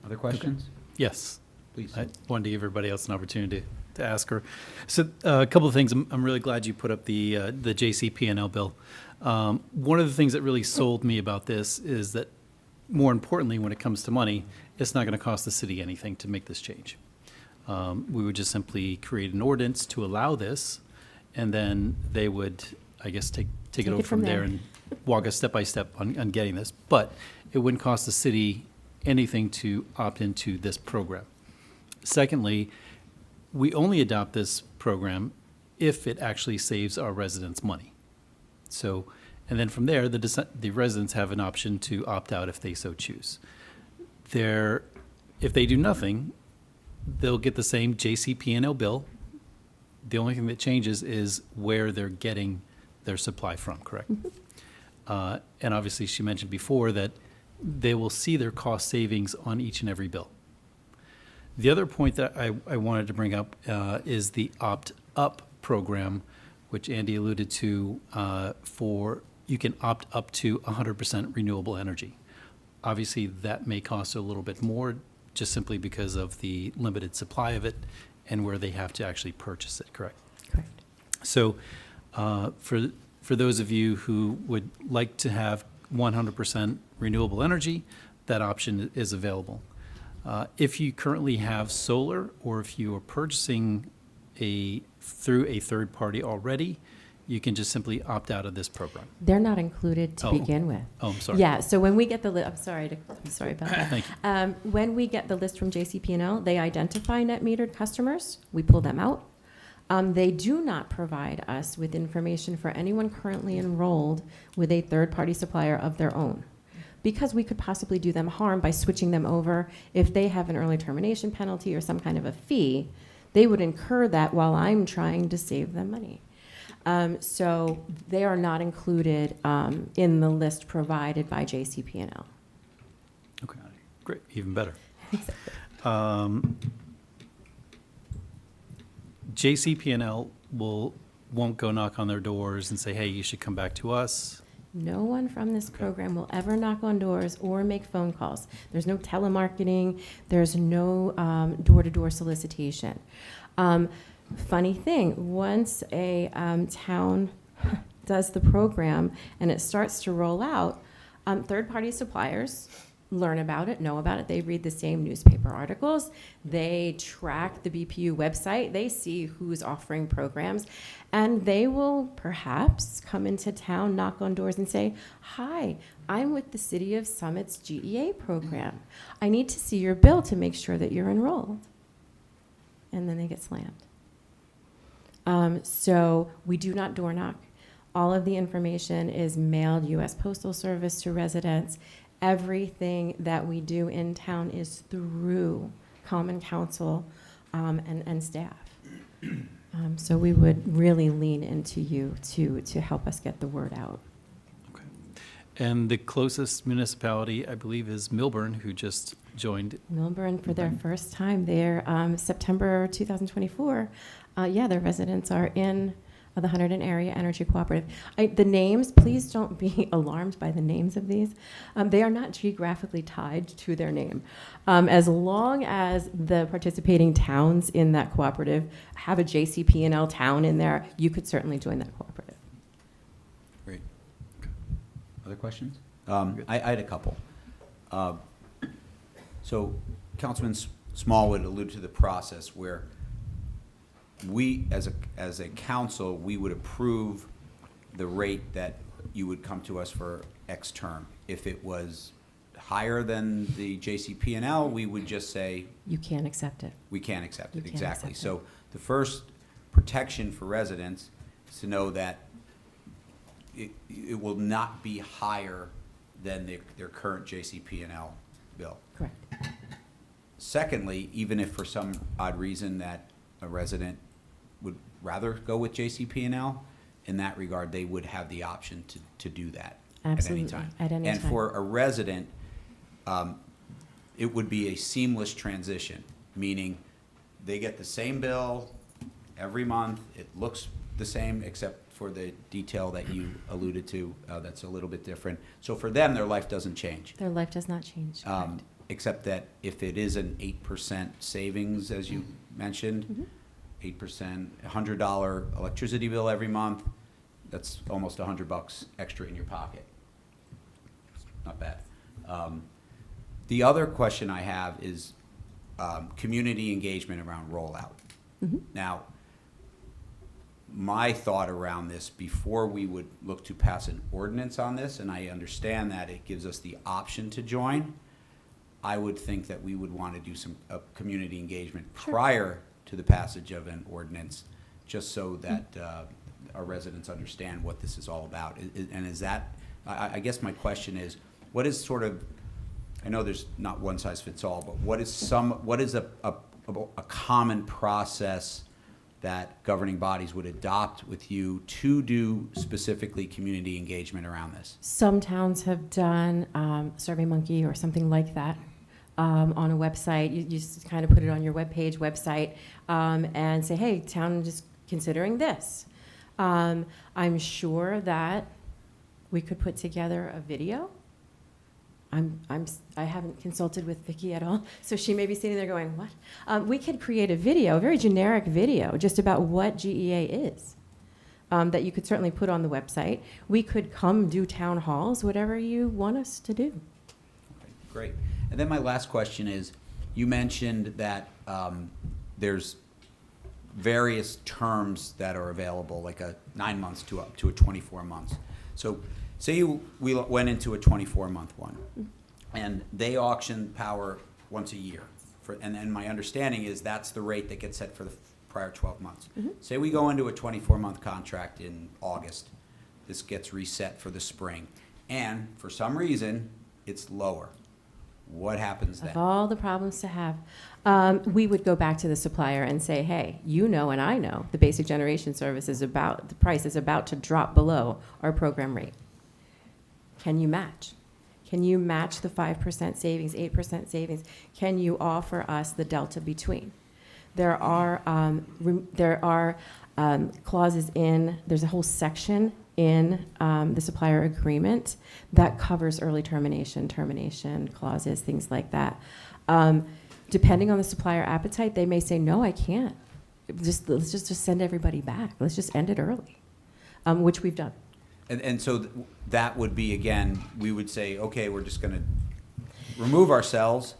Other questions? Yes. Please. I wanted to give everybody else an opportunity to ask her. So a couple of things. I'm really glad you put up the JCP&L bill. One of the things that really sold me about this is that, more importantly, when it comes to money, it's not going to cost the city anything to make this change. We would just simply create an ordinance to allow this, and then they would, I guess, take it over from there and walk us step by step on getting this. But it wouldn't cost the city anything to opt into this program. Secondly, we only adopt this program if it actually saves our residents money. So, and then from there, the residents have an option to opt out if they so choose. If they do nothing, they'll get the same JCP&L bill. The only thing that changes is where they're getting their supply from, correct? And obviously, she mentioned before that they will see their cost savings on each and every bill. The other point that I wanted to bring up is the opt-up program, which Andy alluded to, you can opt up to 100% renewable energy. Obviously, that may cost a little bit more just simply because of the limited supply of it and where they have to actually purchase it, correct? Correct. So for those of you who would like to have 100% renewable energy, that option is available. If you currently have solar, or if you are purchasing through a third party already, you can just simply opt out of this program. They're not included to Oh. begin with. Oh, I'm sorry. Yeah, so when we get the I'm sorry about that. Thank you. When we get the list from JCP&L, they identify net metered customers. We pull them out. They do not provide us with information for anyone currently enrolled with a third-party supplier of their own, because we could possibly do them harm by switching them over. If they have an early termination penalty or some kind of a fee, they would incur that while I'm trying to save them money. So they are not included in the list provided by JCP&L. Okay, great, even better. JCP&L won't go knock on their doors and say, hey, you should come back to us. No one from this program will ever knock on doors or make phone calls. There's no telemarketing. There's no door-to-door solicitation. Funny thing, once a town does the program and it starts to roll out, third-party suppliers learn about it, know about it. They read the same newspaper articles. They track the BPU website. They see who's offering programs. And they will perhaps come into town, knock on doors and say, hi, I'm with the City of Summit's GEA program. I need to see your bill to make sure that you're enrolled. And then they get slammed. So we do not door knock. All of the information is mailed U.S. Postal Service to residents. Everything that we do in town is through Common Council and staff. So we would really lean into you to help us get the word out. Okay. And the closest municipality, I believe, is Millburn, who just joined. Milburn, for their first time there, September 2024, their residents are in the Hunterdon Area Energy Cooperative. The names, please don't be alarmed by the names of these. They are not geographically tied to their name. As long as the participating towns in that cooperative have a JCP&L town in there, you could certainly join that cooperative. Great. Other questions? I had a couple. So Councilman Smallwood alluded to the process where we, as a council, we would approve the rate that you would come to us for X term. If it was higher than the JCP&L, we would just say You can't accept it. we can't accept You it. can't Exactly. accept So the first protection for residents is to know that it will not be higher than their current JCP&L bill. Correct. Secondly, even if for some odd reason that a resident would rather go with JCP&L, in that regard, they would have the option to do that Absolutely, at any time. at any And time. for a resident, it would be a seamless transition, meaning they get the same bill every month. It looks the same, except for the detail that you alluded to that's a little bit different. So for them, their life doesn't change. Their life does not change. Correct. Except that if it is an 8% savings, as you mentioned, Mhm. 8%, $100 electricity bill every month, that's almost $100 extra in your pocket. Not bad. The other question I have is community engagement around rollout. Mhm. Now, my thought around this before we would look to pass an ordinance on this, and I understand that it gives us the option to join, I would think that we would want to do some community engagement prior to the passage of an ordinance, just so that our residents understand what this is all about. And is that, I guess my question is, what is sort of, I know there's not one size fits all, but what is a common process that governing bodies would adopt with you to do specifically community engagement around this? Some towns have done SurveyMonkey or something like that on a website. You just kind of put it on your website, and say, hey, town is considering this. I'm sure that we could put together a video. I haven't consulted with Vicki at all, so she may be sitting there going, what? We could create a video, a very generic video, just about what GEA is, that you could certainly put on the website. We could come do town halls, whatever you want us to do. Okay, great. And then my last question is, you mentioned that there's various terms that are available, like a 9 months to up to a 24 months. So say we went into a 24-month one, and they auction power once a year. And my understanding is that's the rate that gets set for the prior 12 months. Say we go into a 24-month contract in August. This gets reset for the spring. And for some reason, it's lower. What happens then? Of all the problems to have, we would go back to the supplier and say, hey, you know and I know the basic generation service is about, the price is about to drop below our program rate. Can you match? Can you match the 5% savings, 8% savings? Can you offer us the delta between? There are clauses in, there's a whole section in the supplier agreement that covers early termination, termination clauses, things like that. Depending on the supplier appetite, they may say, no, I can't. Let's just send everybody back. Let's just end it early, which we've done. And so that would be, again, we would say, okay, we're just going to remove ourselves,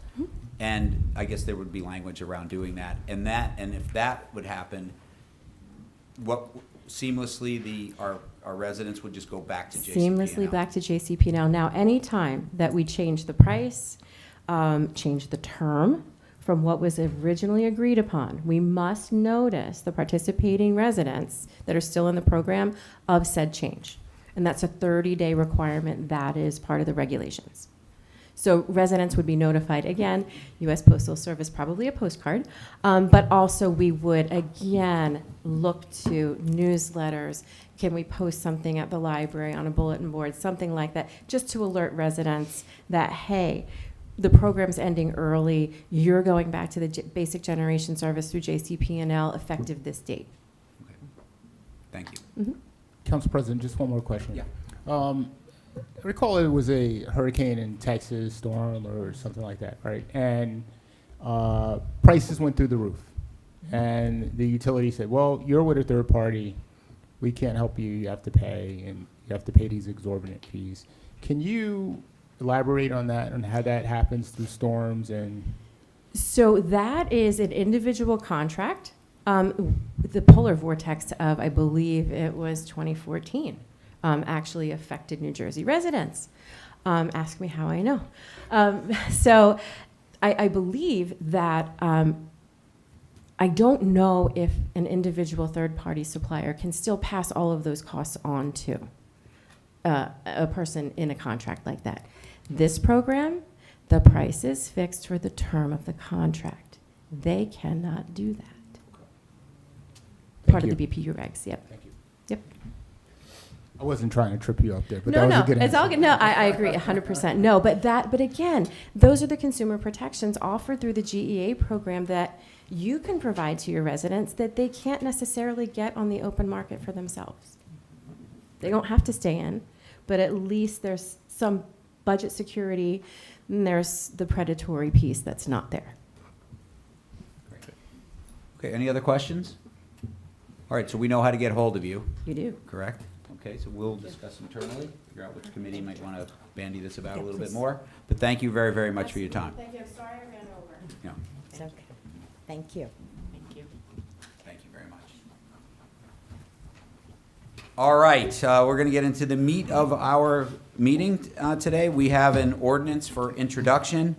and I guess there would be language around doing that. And if that would happen, what seamlessly our residents would just go back to JCP&L. Seamlessly back to JCP&L. Now, anytime that we change the price, change the term from what was originally agreed upon, we must notice the participating residents that are still in the program of said change. And that's a 30-day requirement. That is part of the regulations. So residents would be notified, again, U.S. Postal Service, probably a postcard, but also we would, again, look to newsletters. Can we post something at the library on a bulletin board, something like that, just to alert residents that, hey, the program's ending early, you're going back to the basic generation service through JCP&L effective this date. Okay. Thank you. Council President, just one more question. Yeah. I recall it was a hurricane in Texas, storm or something like that, right? And prices went through the roof. And the utility said, well, you're with a third party. We can't help you. You have to pay, and you have to pay these exorbitant fees. Can you elaborate on that, on how that happens through storms? And So that is an individual contract. The polar vortex of, I believe it was 2014, actually affected New Jersey residents. Ask me how I know. So I believe that I don't know if an individual third-party supplier can still pass all of those costs on to a person in a contract like that. This program, the price is fixed for the term of the contract. They cannot do that. Part of the BPU regs, yep. Thank you. Yep. I wasn't trying to trip you up there, but No, that was no, a good it's answer. all good. No, I agree 100%. No, but again, those are the consumer protections offered through the GEA program that you can provide to your residents that they can't necessarily get on the open market for themselves. They don't have to stay in, but at least there's some budget security, and there's the predatory piece that's not there. Okay, any other questions? All right, so we know how to get hold of you, You do. correct? Okay, so we'll discuss internally, figure out which committee might want to bandy this about a Yeah, little bit please. more. But thank you very, very much for your time. Thank you. I'm sorry I ran over. No, It's okay. Thank you. Thank you. thank you very much. All right, we're going to get into the meat of our meeting today. We have an ordinance for introduction.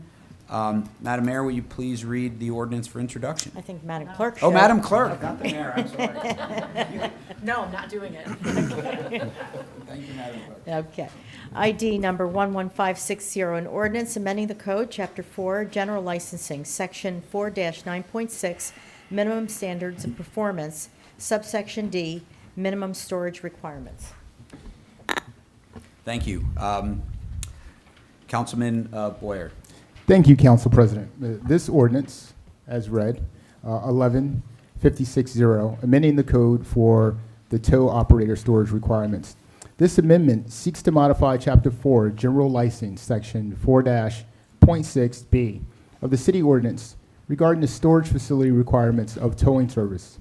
Madam Mayor, will you please read the ordinance for introduction? I think Madam Clerk should. Oh, Madam Clerk. Not the mayor, I'm sorry. No, I'm not doing it. Thank you, Madam Clerk. Okay. ID number 11560, an ordinance amending the code, Chapter 4, General Licensing, Section 4-9.6, Minimum Standards of Performance, Subsection D, Minimum Storage Requirements. Thank you. Councilman Boyer. Thank you, Council President. This ordinance, as read, 11560, amending the code for the tow operator storage requirements. This amendment seeks to modify Chapter 4, General License, Section 4-.6B of the City Ordinance regarding the storage facility requirements of towing service.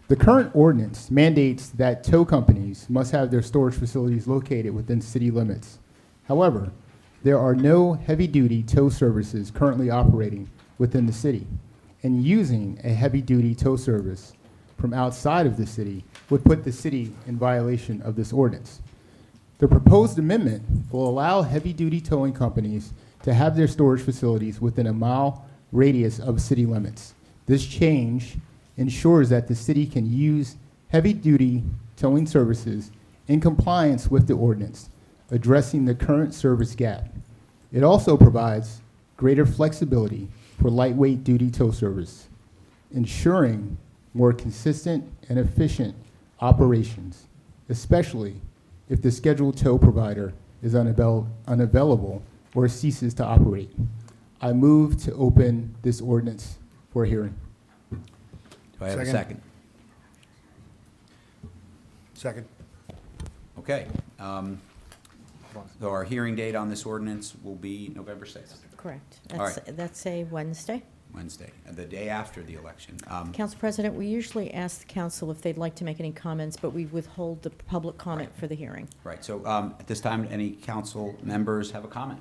The current ordinance mandates that tow companies must have their storage facilities located within city limits. However, There are no heavy-duty tow services currently operating within the city, and using a heavy-duty tow service from outside of the city would put the city in violation of this ordinance. The proposed amendment will allow heavy-duty towing companies to have their storage facilities within a mile radius of city limits. This change ensures that the city can use heavy-duty towing services in compliance with the ordinance, addressing the current service gap. It also provides greater flexibility for lightweight duty tow service, ensuring more consistent and efficient operations, especially if the scheduled tow provider is unavailable or ceases to operate. I move to open this ordinance for hearing. Do I have a second? Second. Okay. So our hearing date on this ordinance will be November 6th, Correct. All right. That's a Wednesday. Wednesday, the day after the election. Council President, we usually ask the council if they'd like to make any comments, but we withhold the public comment for the hearing. Right, so at this time, any council members have a comment?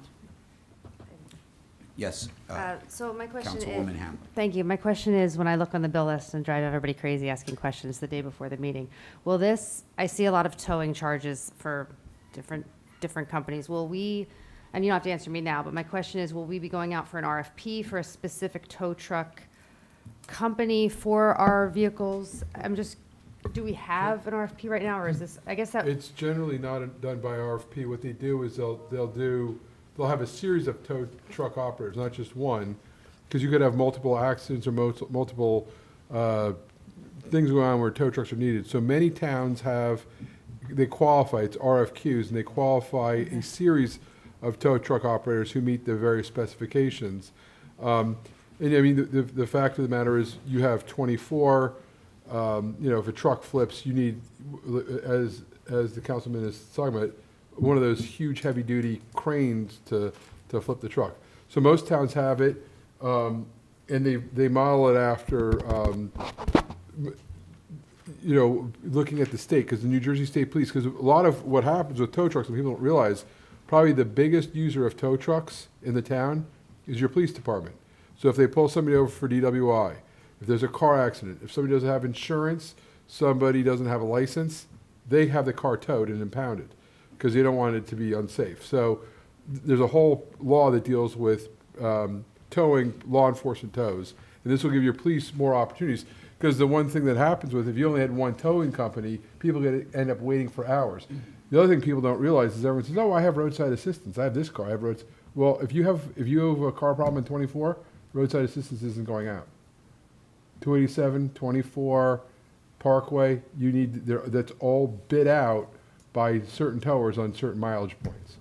Yes, So my question is, Councilwoman Hamlin. thank you. My question is, when I look on the bill list and drive everybody crazy asking questions the day before the meeting, will this, I see a lot of towing charges for different companies. Will we, and you don't have to answer me now, but my question is, will we be going out for an RFP for a specific tow truck company for our vehicles? Do we have an RFP right now, or is this, I guess that, It's generally not done by RFP. What they do is they'll have a series of tow truck operators, not just one, because you could have multiple accidents or multiple things going on where tow trucks are needed. So many towns they qualify, it's RFQs, and they qualify a series of tow truck operators who meet the various specifications. And I mean, the fact of the matter is, you have 24, if a truck flips, you need, as the councilman is talking about, one of those huge heavy-duty cranes to flip the truck. So most towns have it, and they model it after, looking at the state, because the New Jersey State Police, because a lot of what happens with tow trucks, and people don't realize, probably the biggest user of tow trucks in the town is your police department. So if they pull somebody over for DWI, if there's a car accident, if somebody doesn't have insurance, somebody doesn't have a license, they have the car towed and impounded because they don't want it to be unsafe. So there's a whole law that deals with towing, law enforcement tows. And this will give your police more opportunities, because the one thing that happens with, if you only had one towing company, people end up waiting for hours. The other thing people don't realize is everyone says, oh, I have roadside assistance. I have this car, I have roads. Well, if you have a car problem in 24, roadside assistance isn't going out. 287, 24, Parkway, that's all bid out by certain towers on certain mileage points.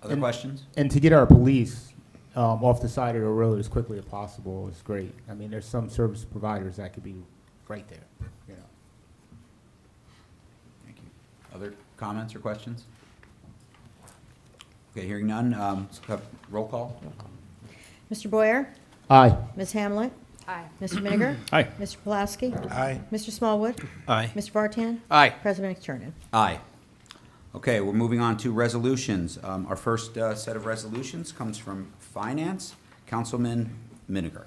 Other questions? And to get our police off the side of the road as quickly as possible is great. I mean, there's some service providers that could be right there, Thank you. Other comments or questions? Okay, hearing none, let's have roll call. Mr. Boyer? Aye. Ms. Hamlet? aye. Mr. Miniger? Aye. Mr. Pulaski? Aye. Mr. Smallwood? Aye. Mr. Vartan? Aye. President McTurnan? Aye. Okay, we're moving on to resolutions. Our first set of resolutions comes from Finance. Councilman Miniger.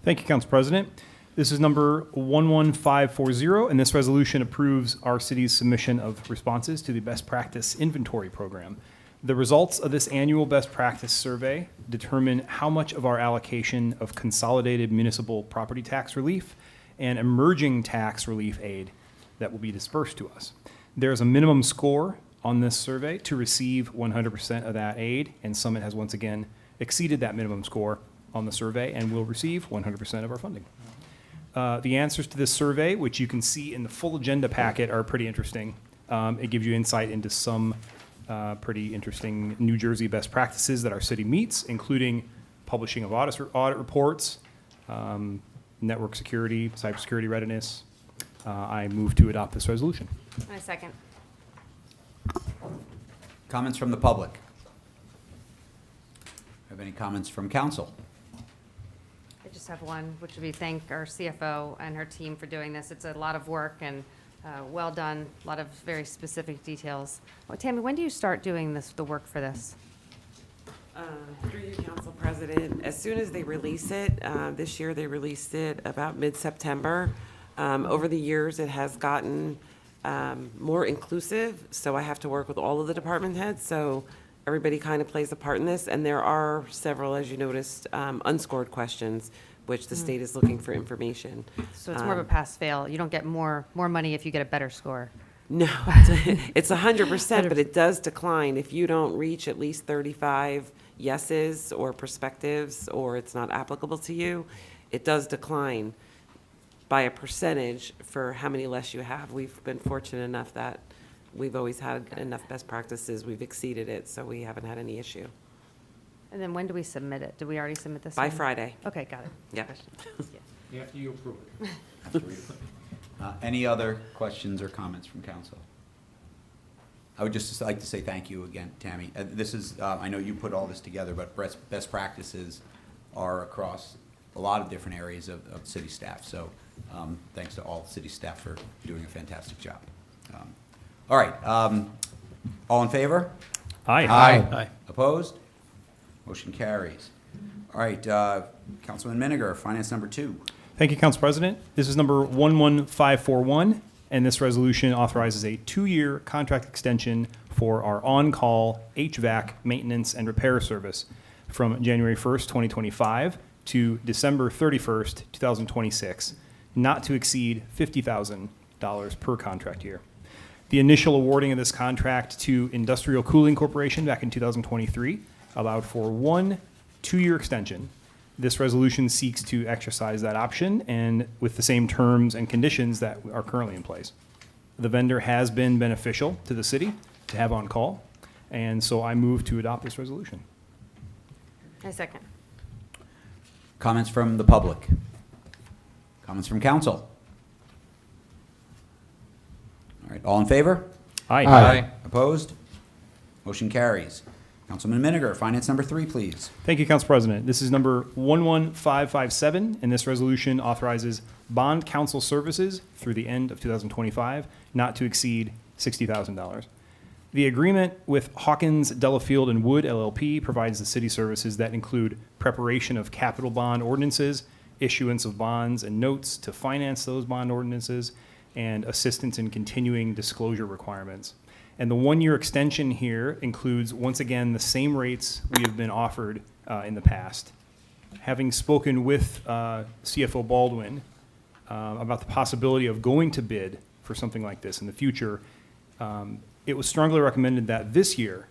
Thank you, Council President. This is number 11540, and this resolution approves our city's submission of responses to the Best Practice Inventory Program. The results of this annual best practice survey determine how much of our allocation of consolidated municipal property tax relief and emerging tax relief aid that will be dispersed to us. There is a minimum score on this survey to receive 100% of that aid, and Summit has once again exceeded that minimum score on the survey and will receive 100% of our funding. The answers to this survey, which you can see in the full agenda packet, are pretty interesting. It gives you insight into some pretty interesting New Jersey best practices that our city meets, including publishing of audit reports, network security, cybersecurity readiness. I move to adopt this resolution. I second. Comments from the public? Have any comments from council? I just have one, which would be thank our CFO and her team for doing this. It's a lot of work, and Well done, a lot of very specific details. Well, Tammy, when do you start doing the work for this? Through you, Council President, as soon as they release it, this year they released it about mid-September. Over the years, it has gotten more inclusive, so I have to work with all of the department heads, so everybody kind of plays a part in this, and there are several, as you noticed, unscored questions, which the state is looking for information. So it's more of a pass-fail. You don't get more money if you get a better score. No, it's 100%, but it does decline if you don't reach at least 35 yeses or perspectives, or it's not applicable to you. It does decline by a percentage for how many less you have. We've been fortunate enough that we've always had enough best practices. We've exceeded it, so we haven't had any issue. And then when do we submit it? Did we already submit this? By one? Friday. Okay, got it. Yeah. After you approve it. Any other questions or comments from council? I would just like to say thank you again, Tammy. This is, I know you put all this together, but best practices are across a lot of different areas of city staff. So thanks to all city staff for doing a fantastic job. All right. All in favor? Aye. Aye. Opposed? Motion carries. All right. Councilman Miniger, finance number 2. Thank you, Council President. This is number 11541, and this resolution authorizes a 2-year contract extension for our on-call HVAC maintenance and repair service from January 1st, 2025 to December 31st, 2026, not to exceed $50,000 per contract year. The initial awarding of this contract to Industrial Cooling Corporation back in 2023 allowed for 1 2-year extension. This resolution seeks to exercise that option and with the same terms and conditions that are currently in place. The vendor has been beneficial to the city to have on call, and so I move to adopt this resolution. I second. Comments from the public? Comments from council? All right. All in favor? Aye. Opposed? Motion carries. Councilman Miniger, finance number 3, please. Thank you, Council President. This is number 11557, and this resolution authorizes bond counsel services through the end of 2025, not to exceed $60,000. The agreement with Hawkins, Delafield, and Wood LLP provides the city services that include preparation of capital bond ordinances, issuance of bonds and notes to finance those bond ordinances, and assistance in continuing disclosure requirements. And the 1-year extension here includes, once again, the same rates we have been offered in the past. Having spoken with CFO Baldwin about the possibility of going to bid for something like this in the future, it was strongly recommended that this year,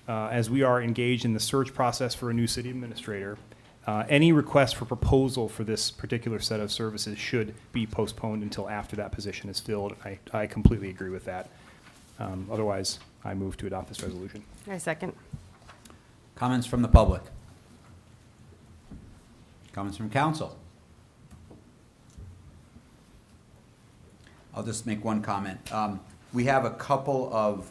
as we are engaged in the search process for a new city administrator, any request for proposal for this particular set of services should be postponed until after that position is filled. I completely agree with that. Otherwise, I move to adopt this resolution. I second. Comments from the public? Comments from council? I'll just make one comment. We have a couple of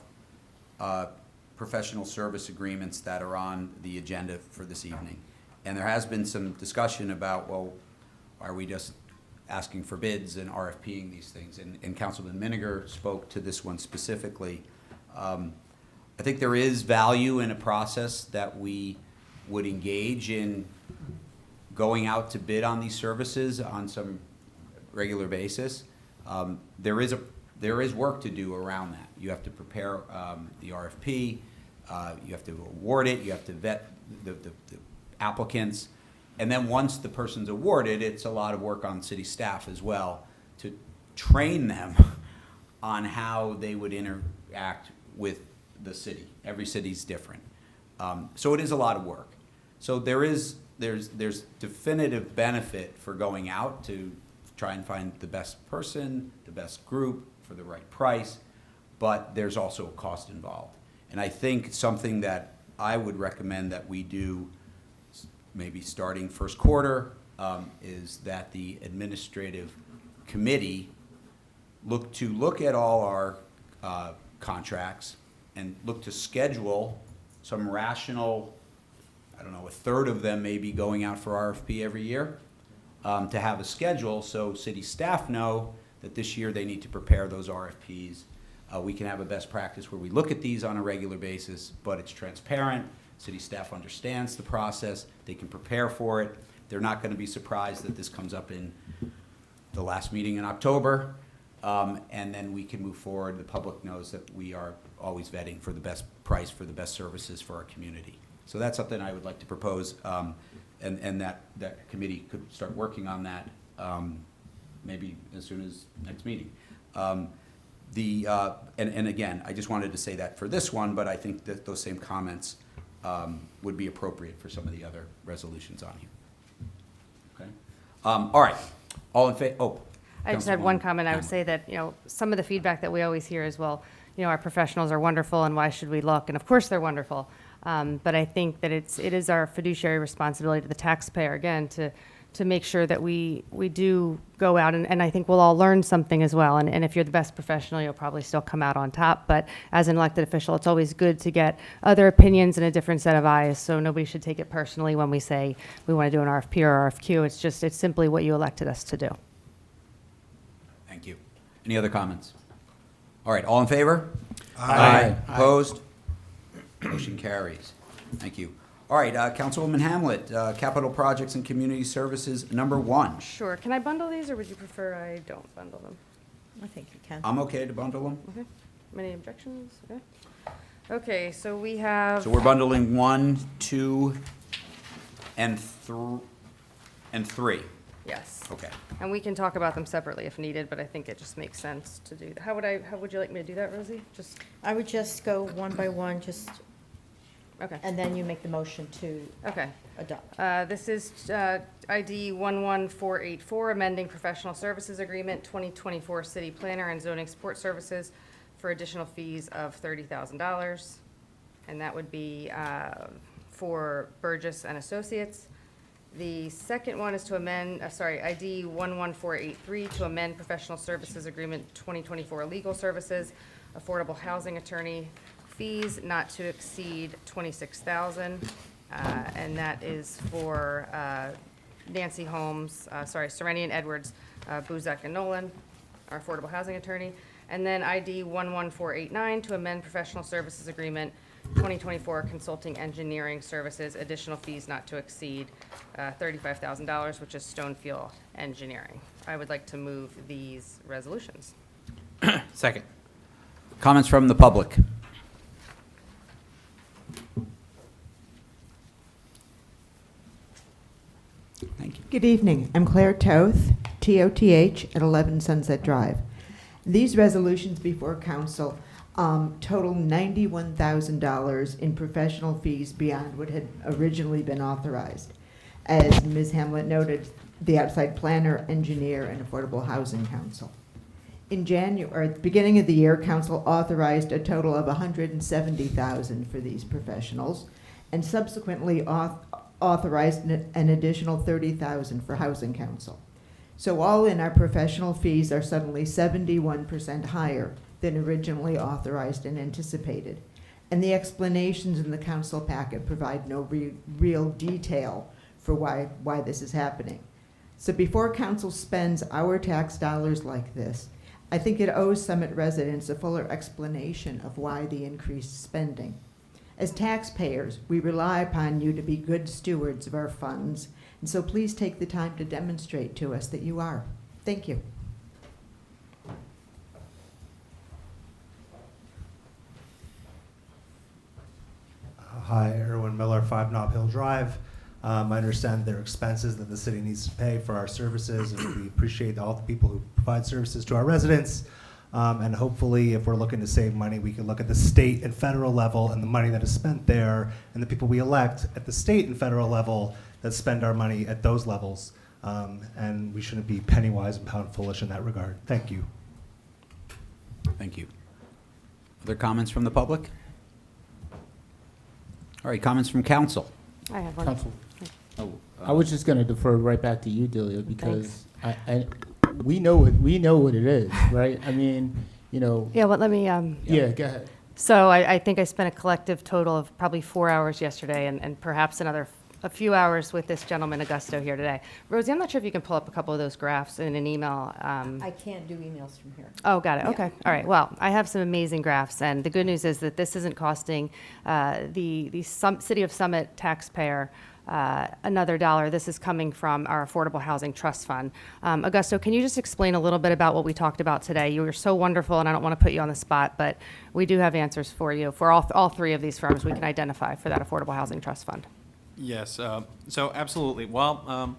professional service agreements that are on the agenda for this evening. And there has been some discussion about, well, are we just asking for bids and RFPing these things? And Councilman Miniger spoke to this one specifically. I think there is value in a process that we would engage in going out to bid on these services on some regular basis. There is work to do around that. You have to prepare the RFP, you have to award it, you have to vet the applicants, and then once the person's awarded, it's a lot of work on city staff as well to train them on how they would interact with the city. Every city's different. So it is a lot of work. So there's definitive benefit for going out to try and find the best person, the best group for the right price, but there's also a cost involved. And I think something that I would recommend that we do maybe starting first quarter is that the administrative committee look at all our contracts and look to schedule some rational, I don't know, a third of them may be going out for RFP every year, to have a schedule so city staff know that this year they need to prepare those RFPs. We can have a best practice where we look at these on a regular basis, but it's transparent. City staff understands the process. They can prepare for it. They're not going to be surprised that this comes up in the last meeting in October. And then we can move forward. The public knows that we are always vetting for the best price, for the best services for our community. So that's something I would like to propose, and that committee could start working on that maybe as soon as next meeting. And again, I just wanted to say that for this one, but I think that those same comments would be appropriate for some of the other resolutions on here. Okay. All right. All in favor? Oh. I just had one Councilwoman comment. I would Hamlet. say that, you know, some of the feedback that we always hear is, well, you know, our professionals are wonderful and why should we look? And of course they're wonderful. But I think that it is our fiduciary responsibility to the taxpayer, again, to make sure that we do go out and I think we'll all learn something as well. And if you're the best professional, you'll probably still come out on top. But as an elected official, it's always good to get other opinions and a different set of eyes. So nobody should take it personally when we say we want to do an RFP or RFQ. It's simply what you elected us to do. Thank you. Any other comments? All right, all in favor? Aye. Opposed? Motion carries. Thank you. All right, Councilwoman Hamlet, Capital Projects and Community Services, number 1. Sure. Can I bundle these or would you prefer I don't bundle them? I think you can. I'm okay to bundle them. Okay. Any objections? Okay. Okay, so we have. So we're bundling 1, 2, and 3. Yes. Okay. And we can talk about them separately if needed, but I think it just makes sense to do that. How would you like me to do that, Rosie? Just, I would just go one by one, okay. and then you make the motion to Okay. adopt. This is ID 11484, amending professional services agreement, 2024 city planner and zoning support services for additional fees of $30,000. And that would be for Burgess and Associates. The second one is to amend, ID 11483, to amend professional services agreement 2024 legal services, affordable housing attorney fees not to exceed $26,000. And that is for Nancy Holmes, Serenian Edwards, Buzek and Nolan, our affordable housing attorney. And then ID 11489, to amend professional services agreement 2024 consulting engineering services, additional fees not to exceed $35,000, which is Stonefield Engineering. I would like to move these resolutions. Second. Comments from the public? Thank you. Good evening. I'm Claire Toth, T-O-T-H, at 11 Sunset Drive. These resolutions before council total $91,000 in professional fees beyond what had originally been authorized. As Ms. Hamlet noted, the outside planner, engineer, and Affordable Housing Council. In January, at the beginning of the year, council authorized a total of $170,000 for these professionals, and subsequently authorized an additional $30,000 for Housing Council. So all in, our professional fees are suddenly 71% higher than originally authorized and anticipated. And the explanations in the council packet provide no real detail for why this is happening. So before council spends our tax dollars like this, I think it owes Summit residents a fuller explanation of why the increased spending. As taxpayers, we rely upon you to be good stewards of our funds, and so please take the time to demonstrate to us that you are. Thank you. Hi, Erwin Miller, 5 Nob Hill Drive. I understand there are expenses that the city needs to pay for our services, and we appreciate all the people who provide services to our residents. And hopefully, if we're looking to save money, we can look at the state and federal level and the money that is spent there, and the people we elect at the state and federal level that spend our money at those levels. And we shouldn't be penny wise and pound foolish in that regard. Thank you. Thank you. Other comments from the public? All right, comments from council. I have one. Council. I was just going to defer right back to you, Delia, because we know what it is, right? I mean, you know. Yeah, well, let me. Yeah, go ahead. So I think I spent a collective total of probably 4 hours yesterday and perhaps another a few hours with this gentleman, Augusto, here today. Rosie, I'm not sure if you can pull up a couple of those graphs in an email. I can't do emails from here. Oh, got it. Yeah. Okay. All right. Well, I have some amazing graphs, and the good news is that this isn't costing City of Summit taxpayer another dollar. This is coming from our Affordable Housing Trust Fund. Augusto, can you just explain a little bit about what we talked about today? You were so wonderful, and I don't want to put you on the spot, but we do have answers for you for all three of these firms we can identify for that Affordable Housing Trust Fund. Yes, so absolutely. Well,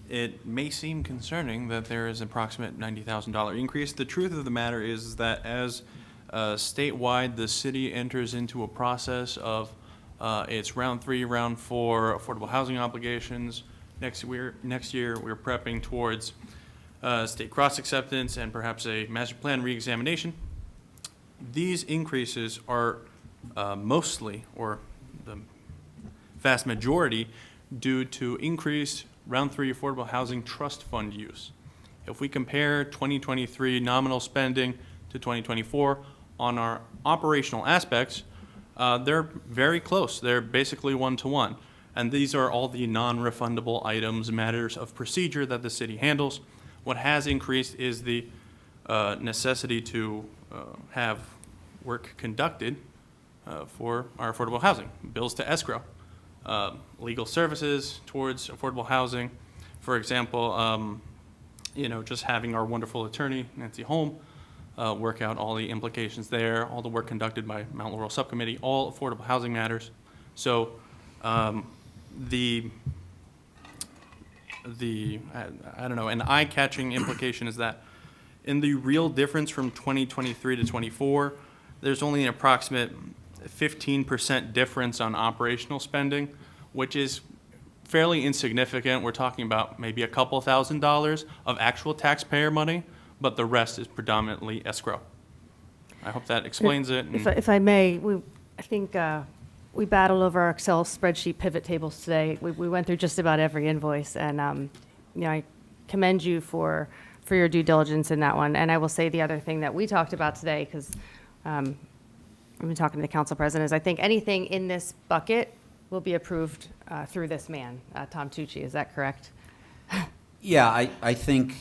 it may seem concerning that there is an approximate $90,000 increase. The truth of the matter is that as statewide the city enters into a process of its round 3, round 4 affordable housing obligations, next year we're prepping towards state cross acceptance and perhaps a master plan reexamination. These increases are mostly, or the vast majority, due to increased round 3 affordable housing trust fund use. If we compare 2023 nominal spending to 2024 on our operational aspects, they're very close. They're basically 1-to-1. And these are all the non-refundable items, matters of procedure that the city handles. What has increased is the necessity to have work conducted for our affordable housing, bills to escrow, legal services towards affordable housing. For example, just having our wonderful attorney, Nancy Holm, work out all the implications there, all the work conducted by Mount Laurel Subcommittee, all affordable housing matters. So the I don't know, an eye-catching implication is that in the real difference from 2023 to 24, there's only an approximate 15% difference on operational spending, which is fairly insignificant. We're talking about maybe a couple $1,000s of actual taxpayer money, but the rest is predominantly escrow. I hope that explains it. If I may, I think we battled over our Excel spreadsheet pivot tables today. We went through just about every invoice, and I commend you for your due diligence in that one. And I will say the other thing that we talked about today, because I've been talking to the council president, is I think anything in this bucket will be approved through this man, Tom Tucci. Is that correct? Yeah, I think,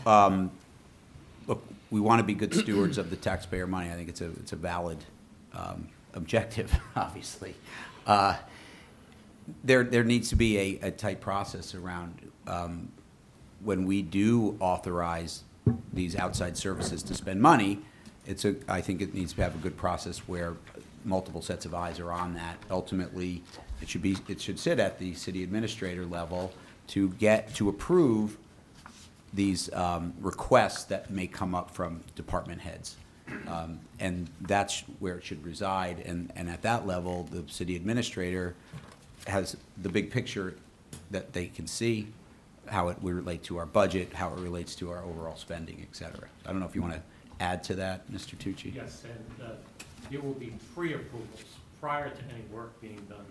look, we want to be good stewards of the taxpayer money. I think it's a valid objective, obviously. There needs to be a tight process around when we do authorize these outside services to spend money. I think it needs to have a good process where multiple sets of eyes are on that. Ultimately, it should sit at the city administrator level to approve these requests that may come up from department heads. And that's where it should reside. And at that level, the city administrator has the big picture that they can see, how it would relate to our budget, how it relates to our overall spending, et cetera. I don't know if you want to add to that, Mr. Tucci? Yes, and there will be pre-approvals prior to any work being done.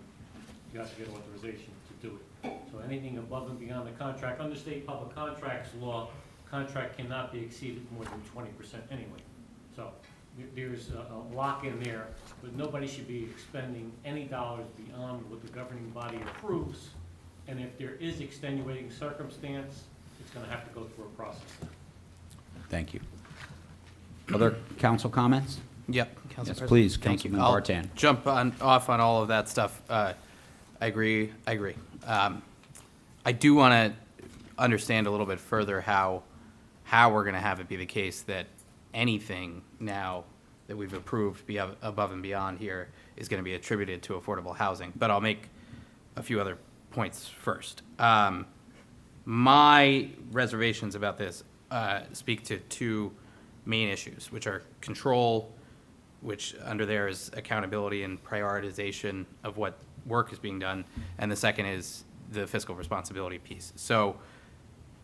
You have to get authorization to do it. So anything above and beyond the contract, under state public contracts law, contract cannot be exceeded more than 20% anyway. So there's a lock in there, but nobody should be expending any dollars beyond what the governing body approves. And if there is extenuating circumstance, it's going to have to go through a process. Thank you. Other council comments? Yep. Council Yes, President. please, Thank you. Councilman I'll Bartan. jump off on all of that stuff. I agree. I do want to understand a little bit further how we're going to have it be the case that anything now that we've approved above and beyond here is going to be attributed to affordable housing. But I'll make a few other points first. My reservations about this speak to two main issues, which are control, which under there is accountability and prioritization of what work is being done, and the second is the fiscal responsibility piece. So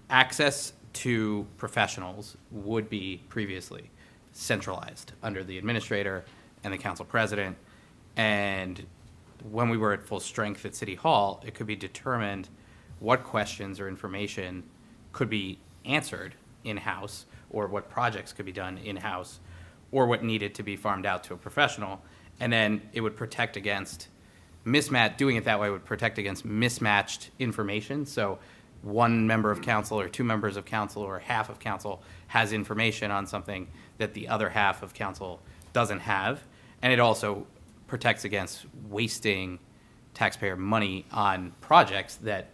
access to professionals would be previously centralized under the administrator and the council president, and when we were at full strength at City Hall, it could be determined what questions or information could be answered in-house, or what projects could be done in-house, or what needed to be farmed out to a professional, and then it would protect against doing it that way would protect against mismatched information. So one member of council or two members of council or half of council has information on something that the other half of council doesn't have. And it also protects against wasting taxpayer money on projects that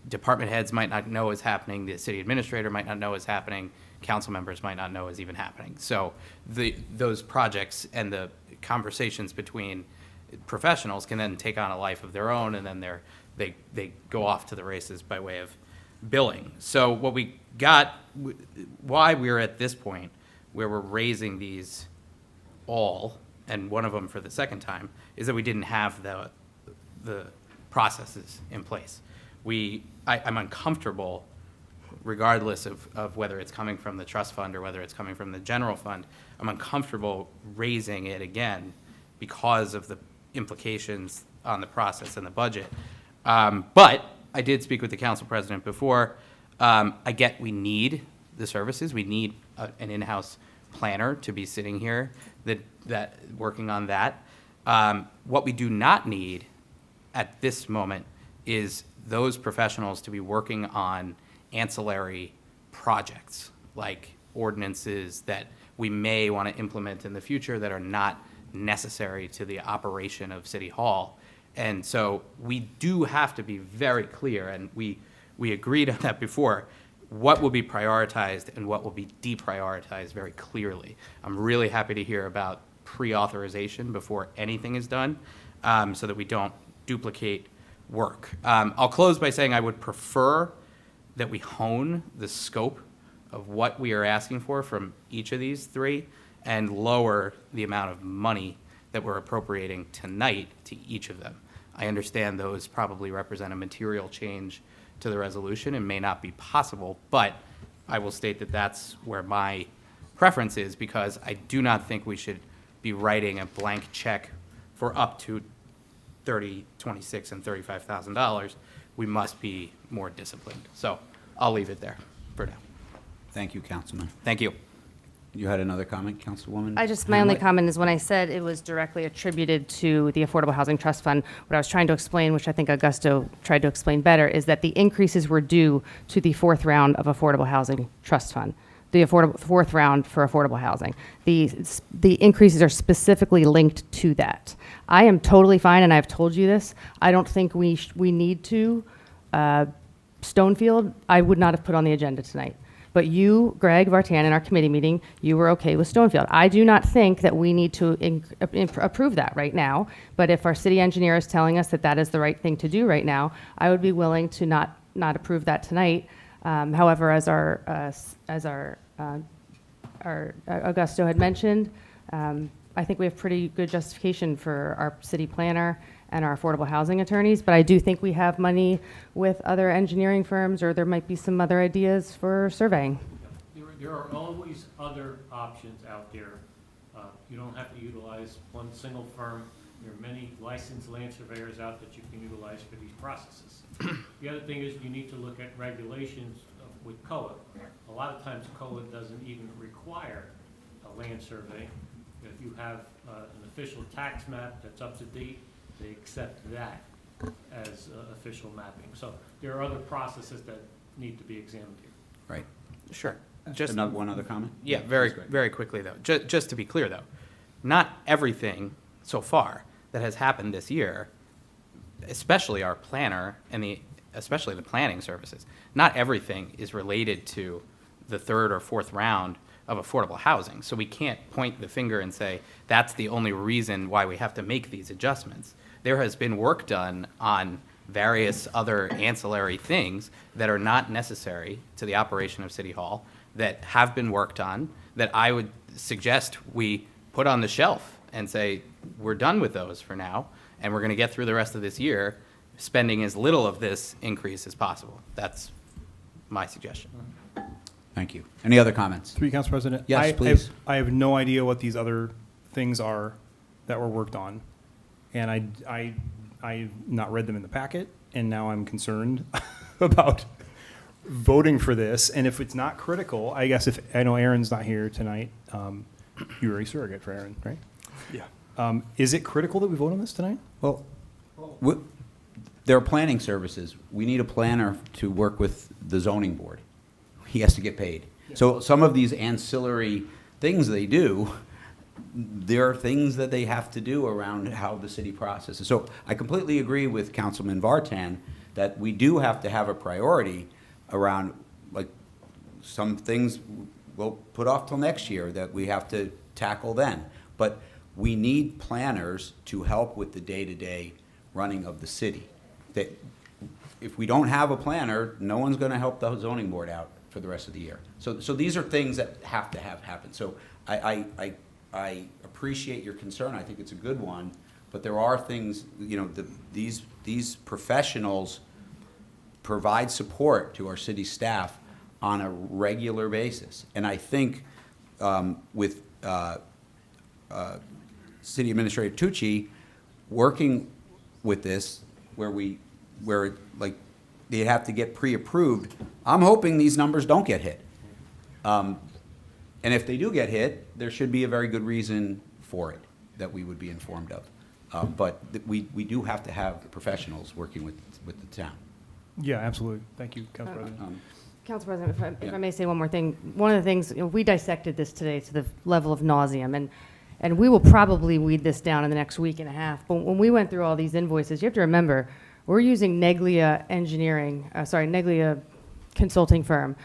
department heads might not know is happening, the city administrator might not know is happening, council members might not know is even happening. So those projects and the conversations between professionals can then take on a life of their own, and then they go off to the races by way of billing. So what we got, why we're at this point where we're raising these all, and one of them for the second time, is that we didn't have the processes in place. I'm uncomfortable, regardless of whether it's coming from the trust fund or whether it's coming from the general fund, I'm uncomfortable raising it again because of the implications on the process and the budget. But I did speak with the council president before. I get we need the services. We need an in-house planner to be sitting here that working on that. What we do not need at this moment is those professionals to be working on ancillary projects like ordinances that we may want to implement in the future that are not necessary to the operation of City Hall. And so we do have to be very clear, and we agreed on that before, what will be prioritized and what will be deprioritized very clearly. I'm really happy to hear about pre-authorization before anything is done, so that we don't duplicate work. I'll close by saying I would prefer that we hone the scope of what we are asking for from each of these three and lower the amount of money that we're appropriating tonight to each of them. I understand those probably represent a material change to the resolution and may not be possible, but I will state that that's where my preference is, because I do not think we should be writing a blank check for up to $30,000, $26,000, and $35,000. We must be more disciplined. So I'll leave it there for now. Thank you, Councilman. Thank you. You had another comment, Councilwoman? My only Hamlet? comment is when I said it was directly attributed to the Affordable Housing Trust Fund, what I was trying to explain, which I think Augusto tried to explain better, is that the increases were due to the fourth round of Affordable Housing Trust Fund, the fourth round for affordable housing. The increases are specifically linked to that. I am totally fine, and I've told you this, I don't think we need to. Stonefield, I would not have put on the agenda tonight. But you, Greg Vartan, in our committee meeting, you were okay with Stonefield. I do not think that we need to approve that right now, but if our city engineer is telling us that that is the right thing to do right now, I would be willing to not approve that tonight. However, as our Augusto had mentioned, I think we have pretty good justification for our city planner and our affordable housing attorneys, but I do think we have money with other engineering firms, or there might be some other ideas for surveying. There are always other options out there. You don't have to utilize one single firm. There are many licensed land surveyors out that you can utilize for these processes. The other thing is you need to look at regulations with COA. A lot of times COA doesn't even require a land survey. If you have an official tax map that's up to date, they accept that as official mapping. So there are other processes that need to be examined here. Right. Sure. Just one other comment? Yeah, very quickly, though. Just to be clear, though, not everything so far that has happened this year, especially our planner and especially the planning services, not everything is related to the third or fourth round of affordable housing. So we can't point the finger and say that's the only reason why we have to make these adjustments. There has been work done on various other ancillary things that are not necessary to the operation of City Hall that have been worked on, that I would suggest we put on the shelf and say, we're done with those for now, and we're going to get through the rest of this year spending as little of this increase as possible. That's my suggestion. Thank you. Any other comments? Through you, Council President. Yes, please. I have no idea what these other things are that were worked on, and I've not read them in the packet, and now I'm concerned about voting for this. And if it's not critical, I guess I know Aaron's not here tonight. You were a surrogate for Aaron, right? Yeah. Is it critical that we vote on this tonight? Well, They're planning services. We need a planner to work with the zoning board. He has to get paid. So some of these ancillary things they do, there are things that they have to do around how the city processes. So I completely agree with Councilman Vartan that we do have to have a priority around, like, some things we'll put off till next year that we have to tackle then. But we need planners to help with the day-to-day running of the city. That if we don't have a planner, no one's going to help the zoning board out for the rest of the year. So these are things that have to have happen. So I appreciate your concern. I think it's a good one. But there are things, you know, these professionals provide support to our city staff on a regular basis. And I think with City Administrator Tucci working with this, where like they have to get pre-approved, I'm hoping these numbers don't get hit. And if they do get hit, there should be a very good reason for it that we would be informed of. But we do have to have professionals working with the town. Yeah, absolutely. Thank you, Council President. Council President, if I may say one more thing. One of the things, we dissected this today to the level of nauseam, and we will probably weed this down in the next week and a half. But when we went through all these invoices, you have to remember, we're using Neglia Neglia consulting firm,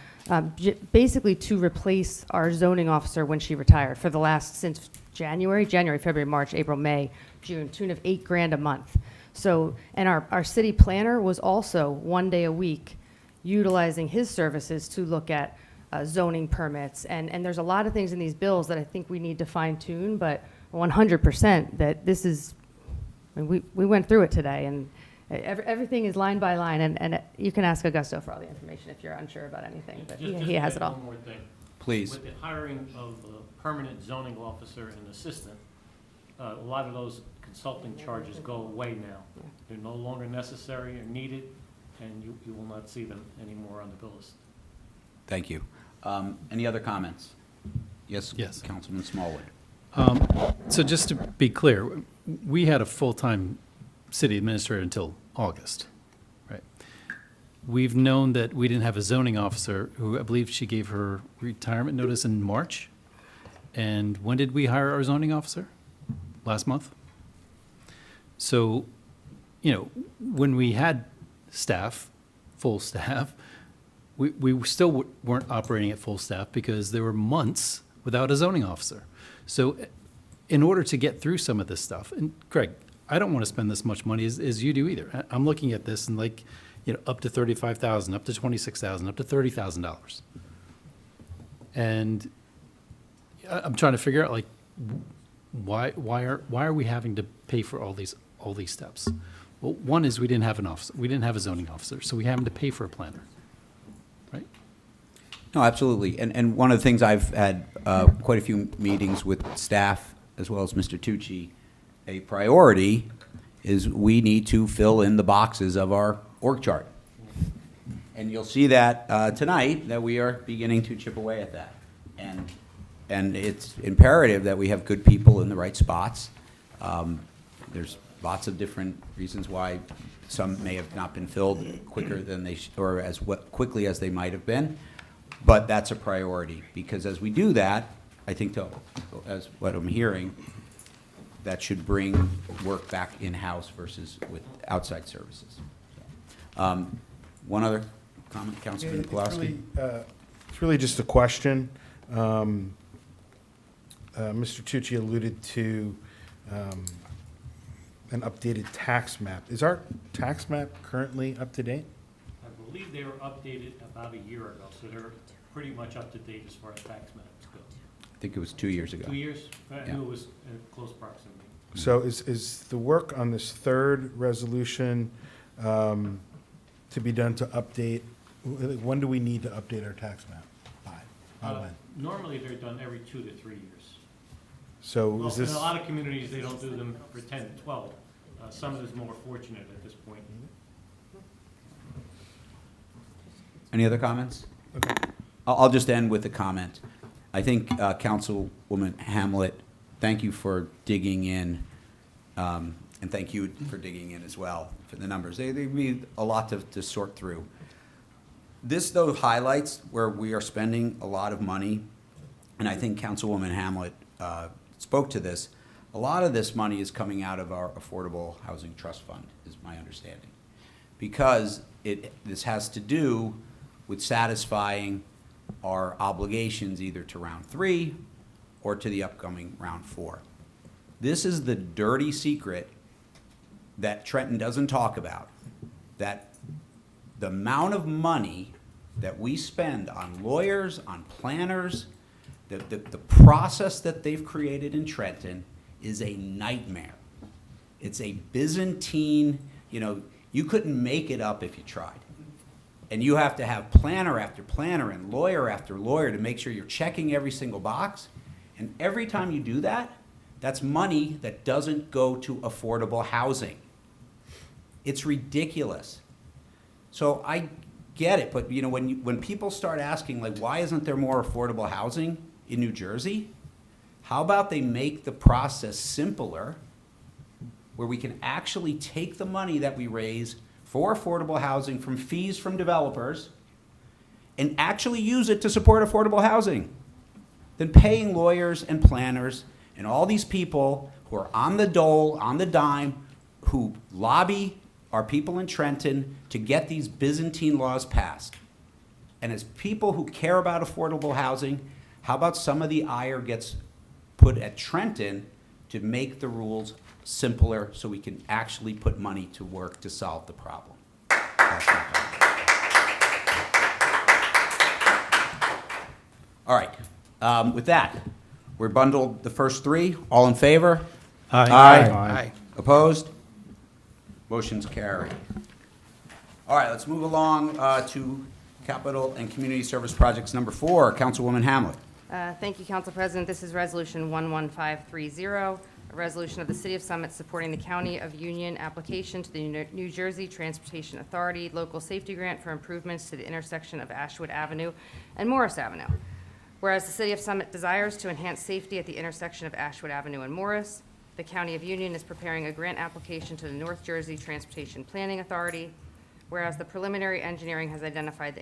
basically to replace our zoning officer when she retired for the last, since January, February, March, April, May, June, tune of $8,000 a month. So, and our city planner was also 1 day a week utilizing his services to look at zoning permits. And there's a lot of things in these bills that I think we need to fine tune, but 100% that this is, I mean, we went through it today, and everything is line by line, and you can ask Augusto for all the information if you're unsure about anything, but he has it all. One more thing. Please. With the hiring of a permanent zoning officer and assistant, a lot of those consulting charges go away now. They're no longer necessary or needed, and you will not see them anymore on the bill list. Thank you. Any other comments? Yes, Yes. Councilman Smallwood. So just to be clear, we had a full-time city administrator until August, right? We've known that we didn't have a zoning officer, who I believe she gave her retirement notice in March. And when did we hire our zoning officer? Last month? So, you know, when we had staff, full staff, we still weren't operating at full staff because there were months without a zoning officer. So in order to get through some of this stuff, and Greg, I don't want to spend this much money as you do either. I'm looking at this and, like, you know, up to $35,000, up to $26,000, up to $30,000. And I'm trying to figure out, like, why are we having to pay for all these steps? Well, one is we didn't have an officer. We didn't have a zoning officer, so we having to pay for a planner, right? No, absolutely. And one of the things, I've had quite a few meetings with staff as well as Mr. Tucci. A priority is we need to fill in the boxes of our org chart. And you'll see that tonight, that we are beginning to chip away at that. And it's imperative that we have good people in the right spots. There's lots of different reasons why some may have not been filled quicker than they or as quickly as they might have been. But that's a priority, because as we do that, I think, as what I'm hearing, that should bring work back in-house versus with outside services. One other comment, Councilman Pulaski? It's really just a question. Mr. Tucci alluded to an updated tax map. Is our tax map currently up to date? I believe they were updated about a year ago, so they're pretty much up to date as far as tax maps go. I think it was 2 years ago. 2 years? I Yeah. knew it was in close proximity. So is the work on this third resolution to be done to update, when do we need to update our tax map by? When? Normally, they're done every 2 to 3 years. So Well, is this? in a lot of communities, they don't do them for 10 to 12. Some is more fortunate at this point. Any other comments? I'll just end with a comment. I think Councilwoman Hamlet, thank you for digging in and And thank you for digging in as well for the numbers. There'd be a lot to sort through. This, though, highlights where we are spending a lot of money, and I think Councilwoman Hamlet spoke to this. A lot of this money is coming out of our Affordable Housing Trust Fund, is my understanding, because this has to do with satisfying our obligations either to round 3 or to the upcoming round 4. This is the dirty secret that Trenton doesn't talk about, that the amount of money that we spend on lawyers, on planners, the process that they've created in Trenton is a nightmare. It's a Byzantine, you couldn't make it up if you tried. And you have to have planner after planner and lawyer after lawyer to make sure you're checking every single box. And every time you do that, that's money that doesn't go to affordable housing. It's ridiculous. So I get it, but when people start asking, like, why isn't there more affordable housing in New Jersey? How about they make the process simpler, where we can actually take the money that we raise for affordable housing from fees from developers and actually use it to support affordable housing, than paying lawyers and planners and all these people who are on the dole, on the dime, who lobby our people in Trenton to get these Byzantine laws passed. And as people who care about affordable housing, how about some of the ire gets put at Trenton to make the rules simpler so we can actually put money to work to solve the problem? All right. With that, we're bundled the first 3. All in favor? Aye. Aye. Opposed? Motion's carried. All right, let's move along to Capital and Community Service Projects number 4. Councilwoman Hamlet. Thank you, Council President. This is Resolution 11530, a resolution of the City of Summit supporting the County of Union application to the New Jersey Transportation Authority Local Safety Grant for improvements to the intersection of Ashwood Avenue and Morris Avenue. Whereas the City of Summit desires to enhance safety at the intersection of Ashwood Avenue and Morris, the County of Union is preparing a grant application to the North Jersey Transportation Planning Authority. Whereas the preliminary engineering has identified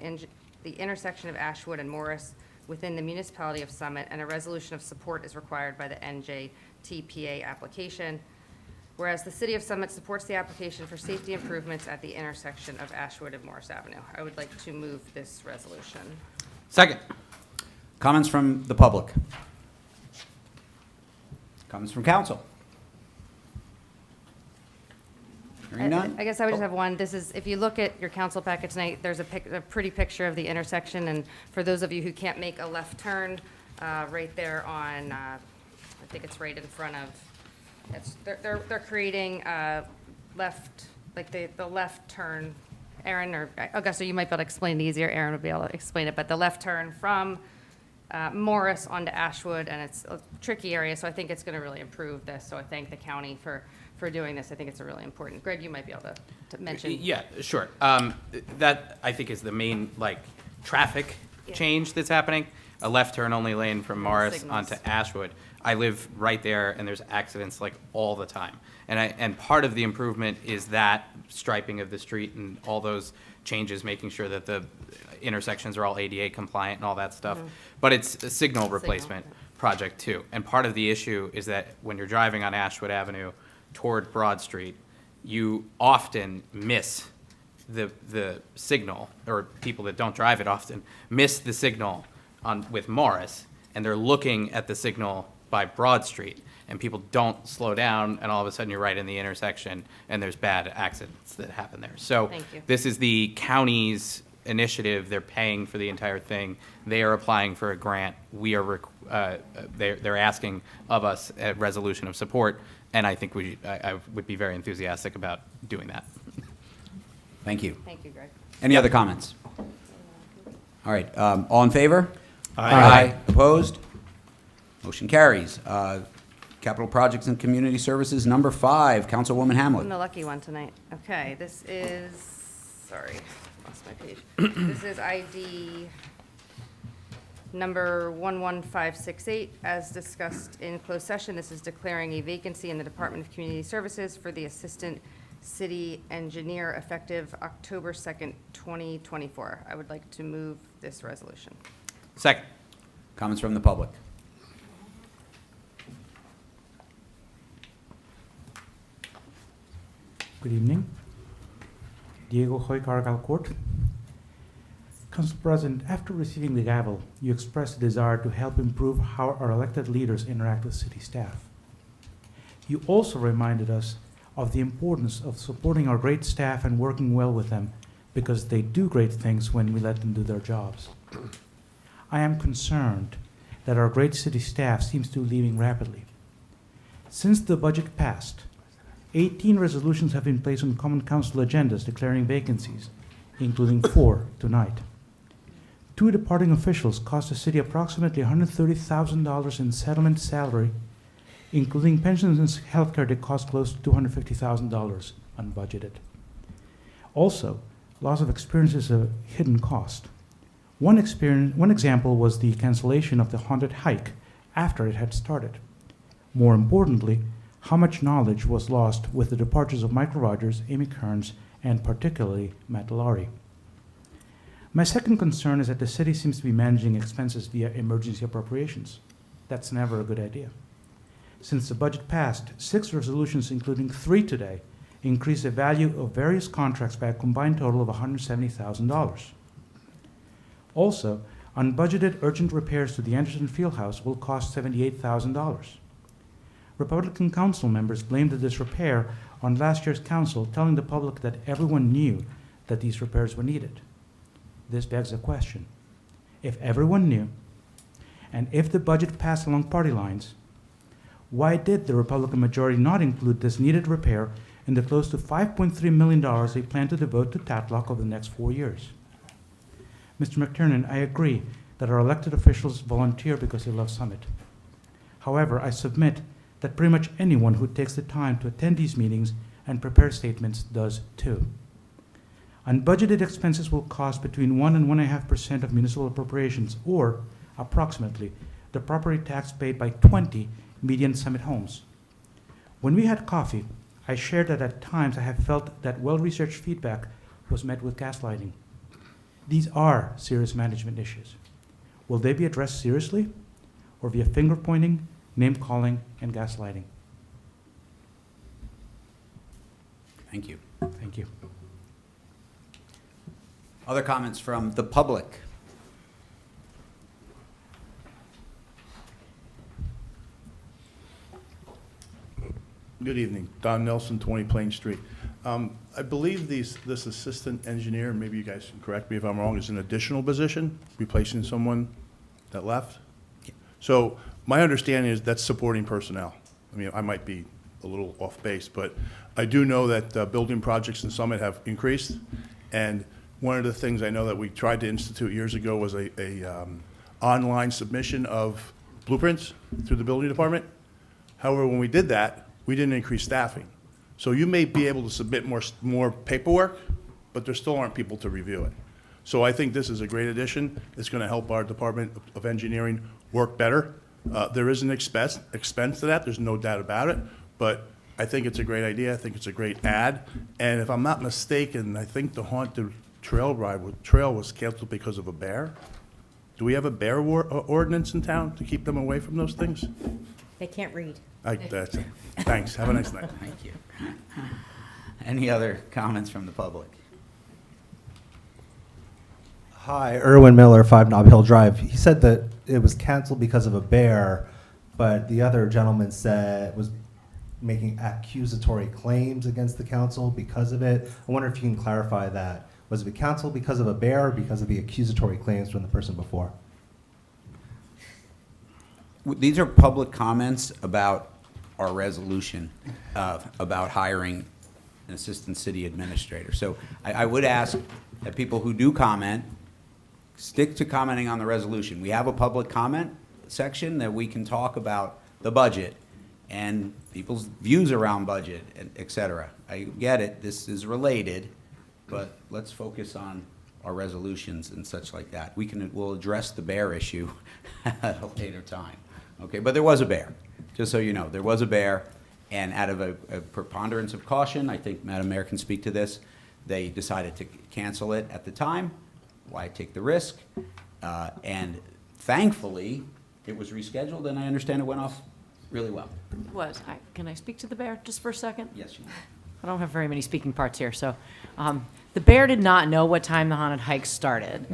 the intersection of Ashwood and Morris within the municipality of Summit, and a resolution of support is required by the NJTPA application. Whereas the City of Summit supports the application for safety improvements at the intersection of Ashwood and Morris Avenue. I would like to move this resolution. Second. Comments from the public? Comments from council? Hearing none? I guess I would just have one. This is, if you look at your council packet tonight, there's a pretty picture of the intersection, and for those of you who can't make a left turn, right there on, I think it's right in front of, they're creating left, like the left turn. Aaron or Augusta, you might be able to explain it easier. Aaron would be able to explain it, but the left turn from Morris onto Ashwood, and it's a tricky area, so I think it's going to really improve this. So I thank the county for doing this. I think it's a really important. Greg, you might be able to mention. Yeah, sure. That, I think, is the main, traffic change that's happening. A left turn only lane from Morris signals. onto Ashwood. I live right there, and there's accidents all the time. And part of the improvement is that striping of the street and all those changes, making sure that the intersections are all ADA compliant and all that stuff. Mm-hmm. But it's a signal replacement project too. And part of the issue is that when you're driving on Ashwood Avenue toward Broad Street, you often miss the signal, or people that don't drive it often miss the signal with Morris, and they're looking at the signal by Broad Street, and people don't slow down, and all of a sudden you're right in the intersection, and there's bad accidents that happen there. So Thank you. this is the county's initiative. They're paying for the entire thing. They are applying for a grant. We are they're asking of us a resolution of support, and I think I would be very enthusiastic about doing that. Thank you. Thank you, Greg. Any other comments? All right, all in favor? Aye. Opposed? Motion carries. Capital Projects and Community Services, number 5, Councilwoman Hamlet. I'm the lucky one tonight. Okay, this is, sorry, lost my page. This is ID Number 11568, as discussed in closed session, this is declaring a vacancy in the Department of Community Services for the Assistant City Engineer effective October 2nd, 2024. I would like to move this resolution. Second. Comments from the public? Good evening. Diego Hoy, Cargill Court. Council President, after receiving the gavel, you expressed a desire to help improve how our elected leaders interact with city staff. You also reminded us of the importance of supporting our great staff and working well with them because they do great things when we let them do their jobs. I am concerned that our great city staff seems to be leaving rapidly. Since the budget passed, 18 resolutions have been placed on common council agendas declaring vacancies, including 4 tonight. 2 departing officials cost the city approximately $130,000 in settlement salary, including pensions and healthcare that cost close to $250,000 unbudgeted. Also, loss of experience is a hidden cost. One example was the cancellation of the haunted hike after it had started. More importantly, how much knowledge was lost with the departures of Michael Rogers, Amy Kearns, and particularly Matt Laurie. My second concern is that the city seems to be managing expenses via emergency appropriations. That's never a good idea. Since the budget passed, 6 resolutions, including 3 today, increased the value of various contracts by a combined total of $170,000. Also, unbudgeted urgent repairs to the Anderson Fieldhouse will cost $78,000. Republican council members blamed the disrepair on last year's council, telling the public that everyone knew that these repairs were needed. This begs a question. If everyone knew, and if the budget passed along party lines, why did the Republican majority not include this needed repair in the close to $5.3 million they plan to devote to Tatlock over the next 4 years? Mr. McTernan, I agree that our elected officials volunteer because they love Summit. However, I submit that pretty much anyone who takes the time to attend these meetings and prepare statements does too. Unbudgeted expenses will cost between 1 and 1.5% of municipal appropriations, or approximately the property tax paid by 20 median Summit homes. When we had coffee, I shared that at times I have felt that well-researched feedback was met with gaslighting. These are serious management issues. Will they be addressed seriously, or via finger-pointing, name-calling, and gaslighting? Thank you. Thank you. Other comments from the public? Good evening. Don Nelson, 20 Plain Street. I believe this assistant engineer, maybe you guys can correct me if I'm wrong, is an additional position, replacing someone that left? So my understanding is that's supporting personnel. I mean, I might be a little off base, but I do know that building projects in Summit have increased. And one of the things I know that we tried to institute years ago was a online submission of blueprints through the building department. However, when we did that, we didn't increase staffing. So you may be able to submit more paperwork, but there still aren't people to review it. So I think this is a great addition. It's going to help our Department of Engineering work better. There is an expense to that, there's no doubt about it, but I think it's a great idea. I think it's a great ad. And if I'm not mistaken, I think the Haunted Trail was canceled because of a bear. Do we have a bear ordinance in town to keep them away from those things? They can't read. That's it. Thanks. Have a nice night. Thank you. Any other comments from the public? Hi, Erwin Miller, 5 Nob Hill Drive. He said that it was canceled because of a bear, but the other gentleman said was making accusatory claims against the council because of it. I wonder if you can clarify that. Was it canceled because of a bear or because of the accusatory claims from the person before? These are public comments about our resolution about hiring an assistant city administrator. So I would ask that people who do comment stick to commenting on the resolution. We have a public comment section that we can talk about the budget and people's views around budget, et cetera. I get it, this is related, but let's focus on our resolutions and such like that. We'll address the bear issue at a later time. Okay, but there was a bear, just so you know. There was a bear, and out of a preponderance of caution, I think Madam Mayor can speak to this, they decided to cancel it at the time. Why take the risk? And thankfully, it was rescheduled, and I understand it went off really well. It was. Can I speak to the bear just for a second? Yes, you may. I don't have very many speaking parts here, so the bear did not know what time the haunted hike started.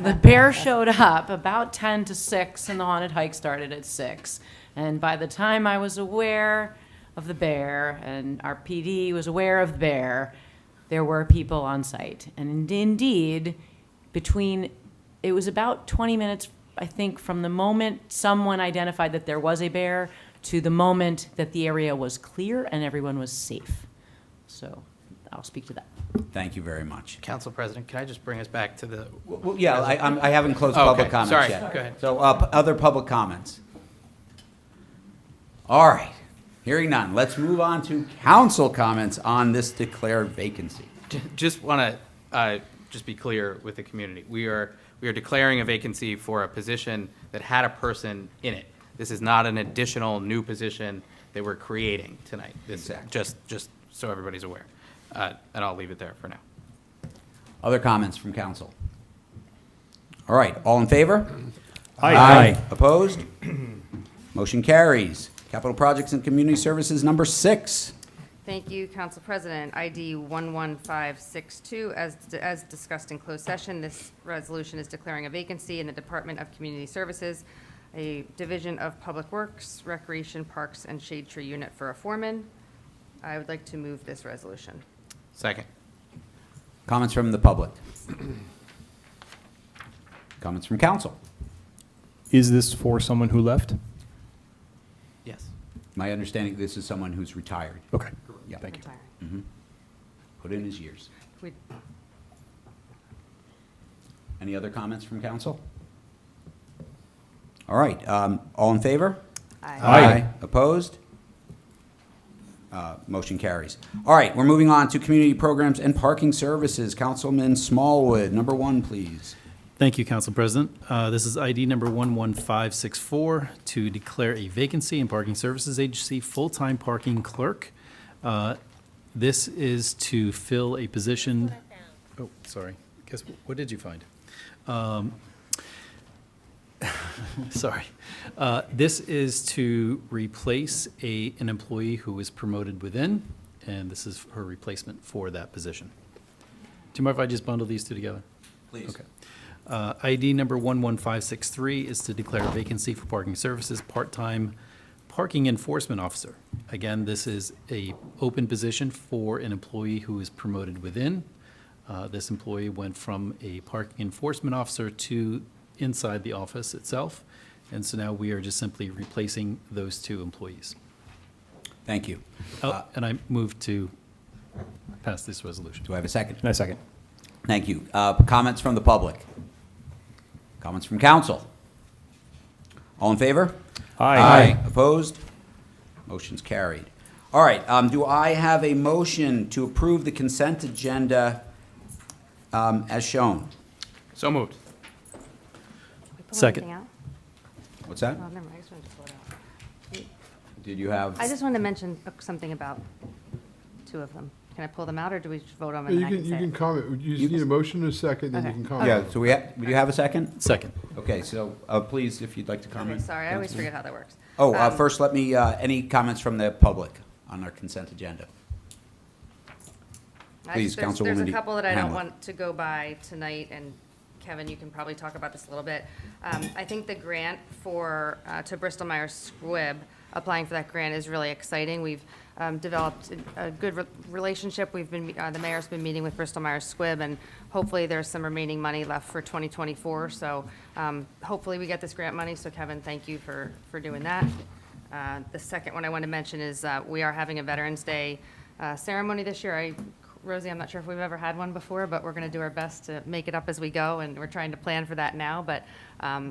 The bear showed up about 10 to 6, and the haunted hike started at 6. And by the time I was aware of the bear, and our PD was aware of the bear, there were people on site. And indeed, it was about 20 minutes, I think, from the moment someone identified that there was a bear to the moment that the area was clear and everyone was safe. So I'll speak to that. Thank you very much. Council President, can I just bring us back to the? Well, yeah, I haven't closed Oh, public okay. comments Sorry. yet. Go ahead. So, other public comments? All right, hearing none, let's move on to council comments on this declared vacancy. Just want to just be clear with the community. We are declaring a vacancy for a position that had a person in it. This is not an additional new position that we're creating tonight. This just so everybody's aware. And I'll leave it there for now. Other comments from council? All right, all in favor? Aye. Opposed? Motion carries. Capital Projects and Community Services, number 6. Thank you, Council President. ID 11562, as discussed in closed session, this resolution is declaring a vacancy in the Department of Community Services, a Division of Public Works, Recreation, Parks, and Shade Tree Unit for a foreman. I would like to move this resolution. Second. Comments from the public? Comments from council? Is this for someone who left? Yes. My understanding, this is someone who's retired. Okay. Yeah. Thank you. Mhm. Put in his years. We- Any other comments from council? All right, all in favor? Aye. Opposed? Motion carries. All right, we're moving on to community programs and parking services. Councilman Smallwood, number 1, please. Thank you, Council President. This is ID number 11564 to declare a vacancy in Parking Services Agency full-time parking clerk. This is to fill a position. Oh, sorry. Guess what did you find? Sorry. This is to replace an employee who was promoted within, and this is her replacement for that position. Do you mind if I just bundle these two together? Please. Okay. ID number 11563 is to declare a vacancy for parking services, part-time parking enforcement officer. Again, this is a open position for an employee who is promoted within. This employee went from a parking enforcement officer to inside the office itself, and so now we are just simply replacing those two employees. Thank you. And I move to pass this resolution. Do I have a second? And a second. Thank you. Comments from the public? Comments from council? All in favor? Aye. Opposed? Motion's carried. All right, do I have a motion to approve the consent agenda as shown? So moved. We pull Second. anything out? What's that? Oh, never mind. I just wanted to pull it out. Did you have? I just wanted to mention something about 2 of them. Can I pull them out, or do we just vote on them You and I can can, say you it? can comment. You just need a motion and a second, then you Okay. can comment. Yeah, so do you have a second? Second. Okay, so please, if you'd like to Okay, comment. sorry, I always Councilman. forget how that works. Oh, first, let me, any comments from the public on our consent agenda? Please, There's Councilwoman a couple that I don't Hamlet. want to go by tonight, and Kevin, you can probably talk about this a little bit. I think the grant to Bristol Myers Squibb, applying for that grant is really exciting. We've developed a good relationship. The mayor's been meeting with Bristol Myers Squibb, and hopefully there's some remaining money left for 2024. So hopefully we get this grant money. So Kevin, thank you for doing that. The second one I want to mention is we are having a Veterans Day ceremony this year. Rosie, I'm not sure if we've ever had one before, but we're going to do our best to make it up as we go, and we're trying to plan for that now. But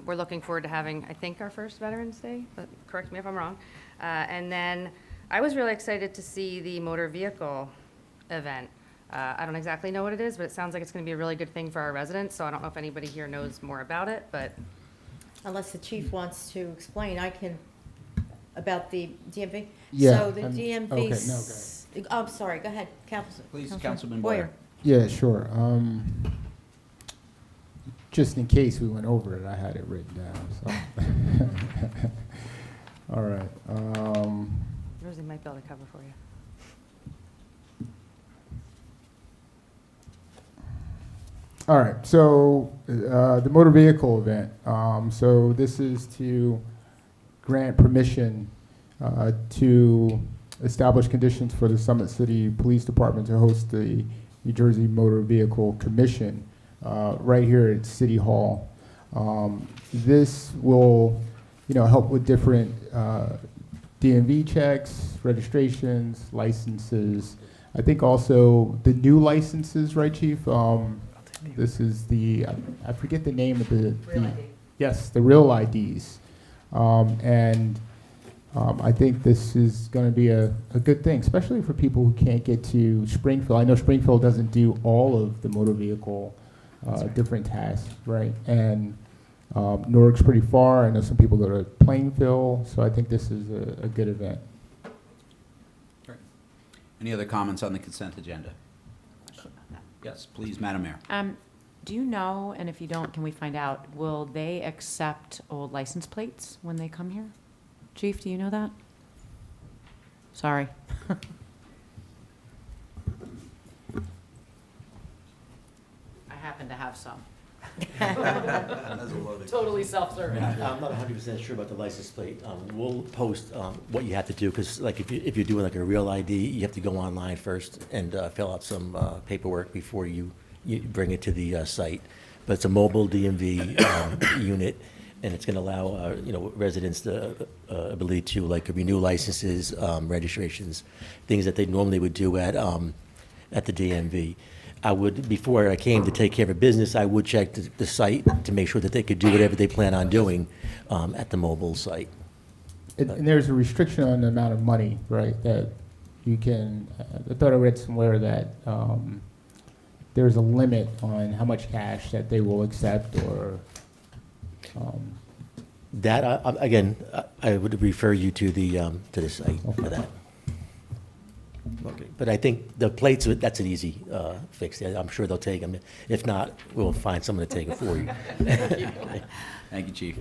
we're looking forward to having, I think, our first Veterans Day, but correct me if I'm wrong. And then I was really excited to see the motor vehicle event. I don't exactly know what it is, but it sounds like it's going to be a really good thing for our residents, so I don't know if anybody here knows more about it, but Unless the chief wants to explain, I can, about the DMV? Yeah, So the I'm- DMV. okay, no, go I'm sorry, go ahead, Please, Councilman Boyer. Yeah, sure. Just in case we went over it, I had it written down, so. All right. Rosie might be able to cover for you. All right, so the motor vehicle event. So this is to grant permission to establish conditions for the Summit City Police Department to host the New Jersey Motor Vehicle Commission right here at City Hall. This will, help with different DMV checks, registrations, licenses. I think also the new licenses, right, Chief? This is the, I forget the name of the. Real ID. Yes, the real IDs. I think this is going to be a good thing, especially for people who can't get to Springfield. I know Springfield doesn't do all of the motor vehicle different tasks, right? And Newark's pretty far. I know some people go to Plainville, so I think this is a good event. Any other comments on the consent agenda? Yes, please, Madam Mayor. Do you know, and if you don't, can we find out, will they accept old license plates when they come here? Chief, do you know that? Sorry. I happen to have some. Totally self-serving. I'm not 100% sure about the license plate. We'll post what you have to do, because like if you're doing like a real ID, you have to go online first and fill out some paperwork before you bring it to the site. But it's a mobile DMV unit, and it's going to allow residents the ability to like renew licenses, registrations, things that they normally would do at the DMV. Before I came to take care of business, I would check the site to make sure that they could do whatever they plan on doing at the mobile site. And there's a restriction on the amount of money, right, that you can, I thought I read somewhere that there's a limit on how much cash that they will accept, or That, again, I would refer you to the site for that. Okay, but I think the plates, that's an easy fix. I'm sure they'll take them. If not, we'll find someone to take it for you. Thank you, Chief.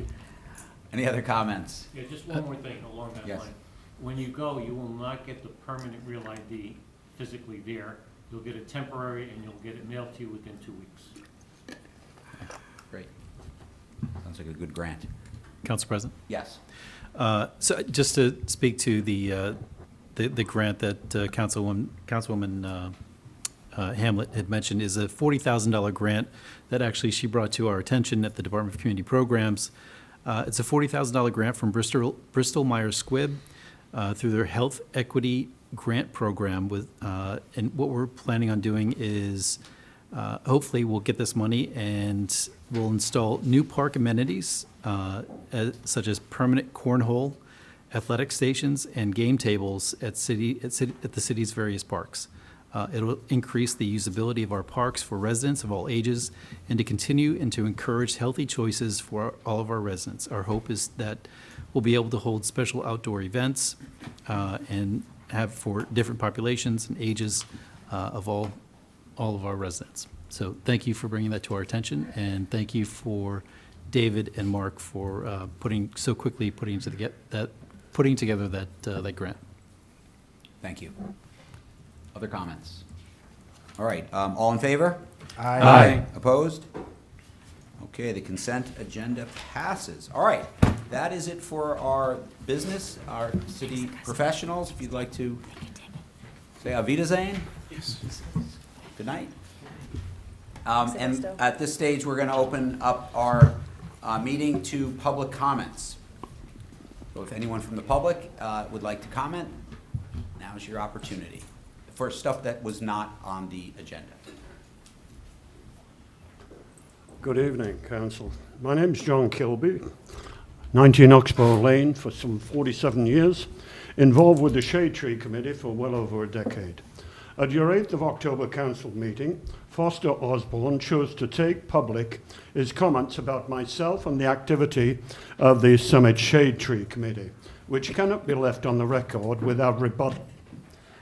Any other comments? Yeah, just one more thing along that Yes. line. When you go, you will not get the permanent real ID physically there. You'll get it temporary, and you'll get it mailed to you within 2 weeks. Great. Sounds like a good grant. Council President? Yes. So just to speak to the grant that Councilwoman Hamlet had mentioned is a $40,000 grant that actually she brought to our attention at the Department of Community Programs. It's a $40,000 grant from Bristol Myers Squibb through their Health Equity Grant Program. And what we're planning on doing is hopefully we'll get this money and we'll install new park amenities such as permanent cornhole, athletic stations, and game tables at the city's various parks. It'll increase the usability of our parks for residents of all ages and to continue and to encourage healthy choices for all of our residents. Our hope is that we'll be able to hold special outdoor events and have for different populations and ages of all of our residents. So thank you for bringing that to our attention, and thank you for David and Mark for putting together that grant. Thank you. Other comments? All right, all in favor? Aye. Aye. Opposed? Okay, the consent agenda passes. All right, that is it for our business, our city professionals. If you'd like to say Auf Wiedersehen. Yes. Good night. And at this stage, we're going to open up our meeting to public comments. So if anyone from the public would like to comment, now's your opportunity for stuff that was not on the agenda. Good evening, Council. My name's John Kilby, 19 Oxbow Lane for some 47 years, involved with the Shade Tree Committee for well over a decade. At your 8th of October council meeting, Foster Osborne chose to take public his comments about myself and the activity of the Summit Shade Tree Committee, which cannot be left on the record without rebuttal.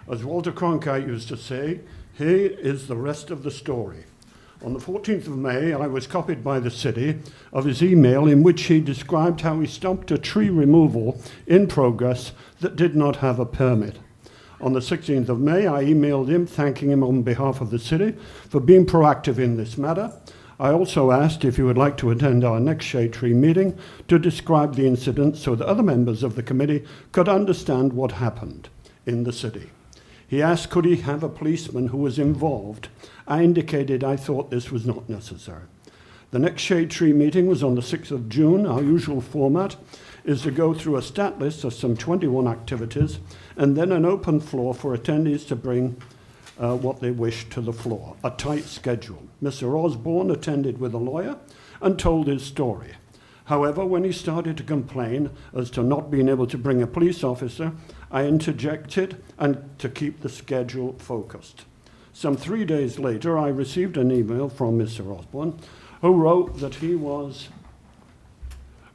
As Walter Cronkite used to say, here is the rest of the story. On the 14th of May, I was copied by the city of his email in which he described how he stopped a tree removal in progress that did not have a permit. On the 16th of May, I emailed him thanking him on behalf of the city for being proactive in this matter. I also asked if he would like to attend our next Shade Tree meeting to describe the incident so that other members of the committee could understand what happened in the city. He asked could he have a policeman who was involved. I indicated I thought this was not necessary. The next Shade Tree meeting was on the 6th of June. Our usual format is to go through a stat list of some 21 activities and then an open floor for attendees to bring what they wish to the floor, a tight schedule. Mr. Osborne attended with a lawyer and told his story. However, when he started to complain as to not being able to bring a police officer, I interjected and to keep the schedule focused. Some 3 days later, I received an email from Mr. Osborne who wrote that he was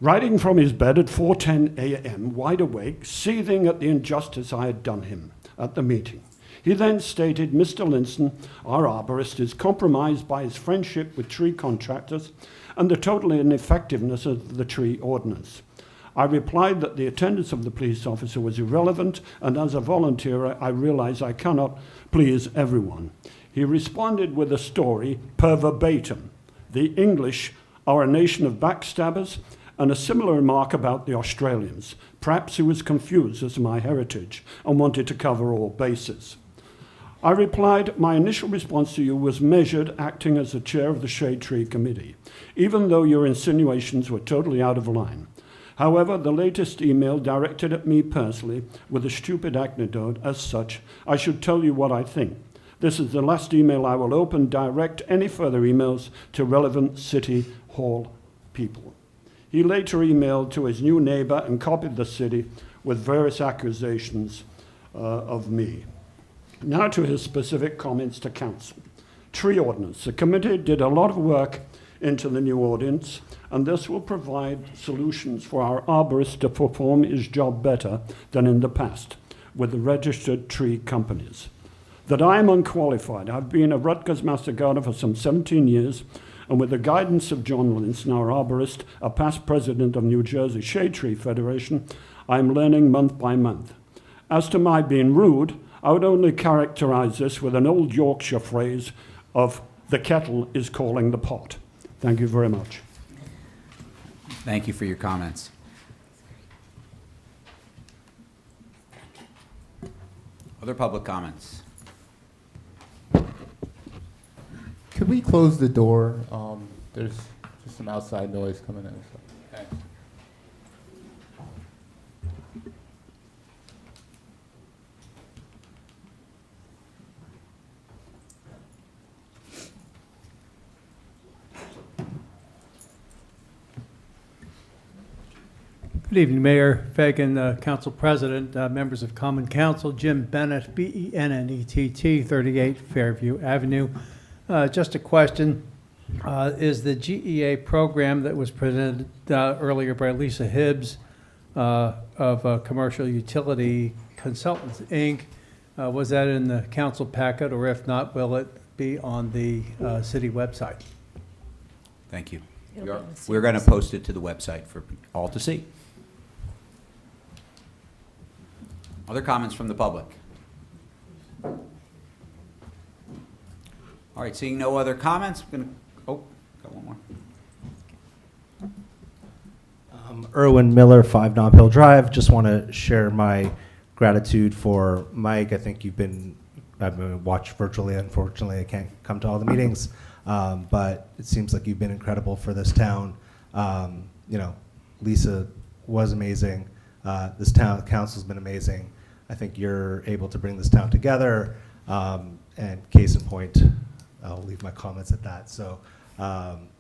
riding from his bed at 4:10 a.m., wide awake, seething at the injustice I had done him at the meeting. He then stated Mr. Linson, our arborist, is compromised by his friendship with tree contractors and the total ineffectiveness of the tree ordinance. I replied that the attendance of the police officer was irrelevant, and as a volunteer, I realize I cannot please everyone. He responded with a story per verbatim. The English are a nation of backstabbers, and a similar remark about the Australians. Perhaps he was confused as to my heritage and wanted to cover all bases. I replied, my initial response to you was measured, acting as the chair of the Shade Tree Committee, even though your insinuations were totally out of line. However, the latest email directed at me personally with a stupid anecdote. As such, I should tell you what I think. This is the last email I will open. Direct any further emails to relevant City Hall people. He later emailed to his new neighbor and copied the city with various accusations of me. Now to his specific comments to council. Tree ordinance. The committee did a lot of work into the new ordinance, and this will provide solutions for our arborist to perform his job better than in the past with the registered tree companies. That I am unqualified. I've been a Rutgers Master Gardener for some 17 years, and with the guidance of John Linson, our arborist, a past president of New Jersey Shade Tree Federation, I'm learning month by month. As to my being rude, I would only characterize this with an old Yorkshire phrase of the kettle is calling the pot. Thank you very much. Thank you for your comments. Other public comments? Could we close the door? There's just some outside noise coming in. So. Thanks. Good evening, Mayor Fagan, Council President, members of Common Council, Jim Bennett, B-E-N-N-E-T-T, 38 Fairview Avenue. Just a question. Is the GEA program that was presented earlier by Lisa Hibbs of Commercial Utility Consultants, Inc., was that in the council packet, or if not, will it be on the city website? Thank you. It'll be on the We're going to post it to the website for all to see. Other comments from the public? All right, seeing no other comments, I'm going to, got one more. Erwin Miller, 5 Nob Hill Drive. Just want to share my gratitude for Mike. I think I've been watched virtually. Unfortunately, I can't come to all the meetings, but it seems like you've been incredible for this town. Lisa was amazing. This town council's been amazing. I think you're able to bring this town together. And case in point, I'll leave my comments at that. So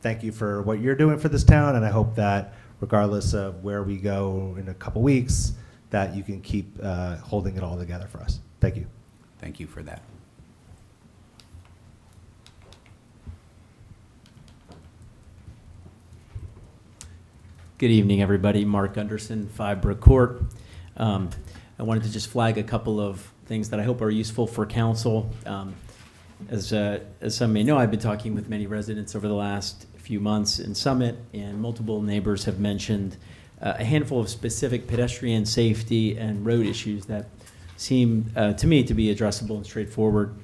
thank you for what you're doing for this town, and I hope that regardless of where we go in a couple weeks, that you can keep holding it all together for us. Thank you. Thank you for that. Good evening, everybody. Mark Gunderson, 5 Brook Court. I wanted to just flag a couple of things that I hope are useful for council. As some may know, I've been talking with many residents over the last few months in Summit, and multiple neighbors have mentioned a handful of specific pedestrian safety and road issues that seem to me to be addressable and straightforward.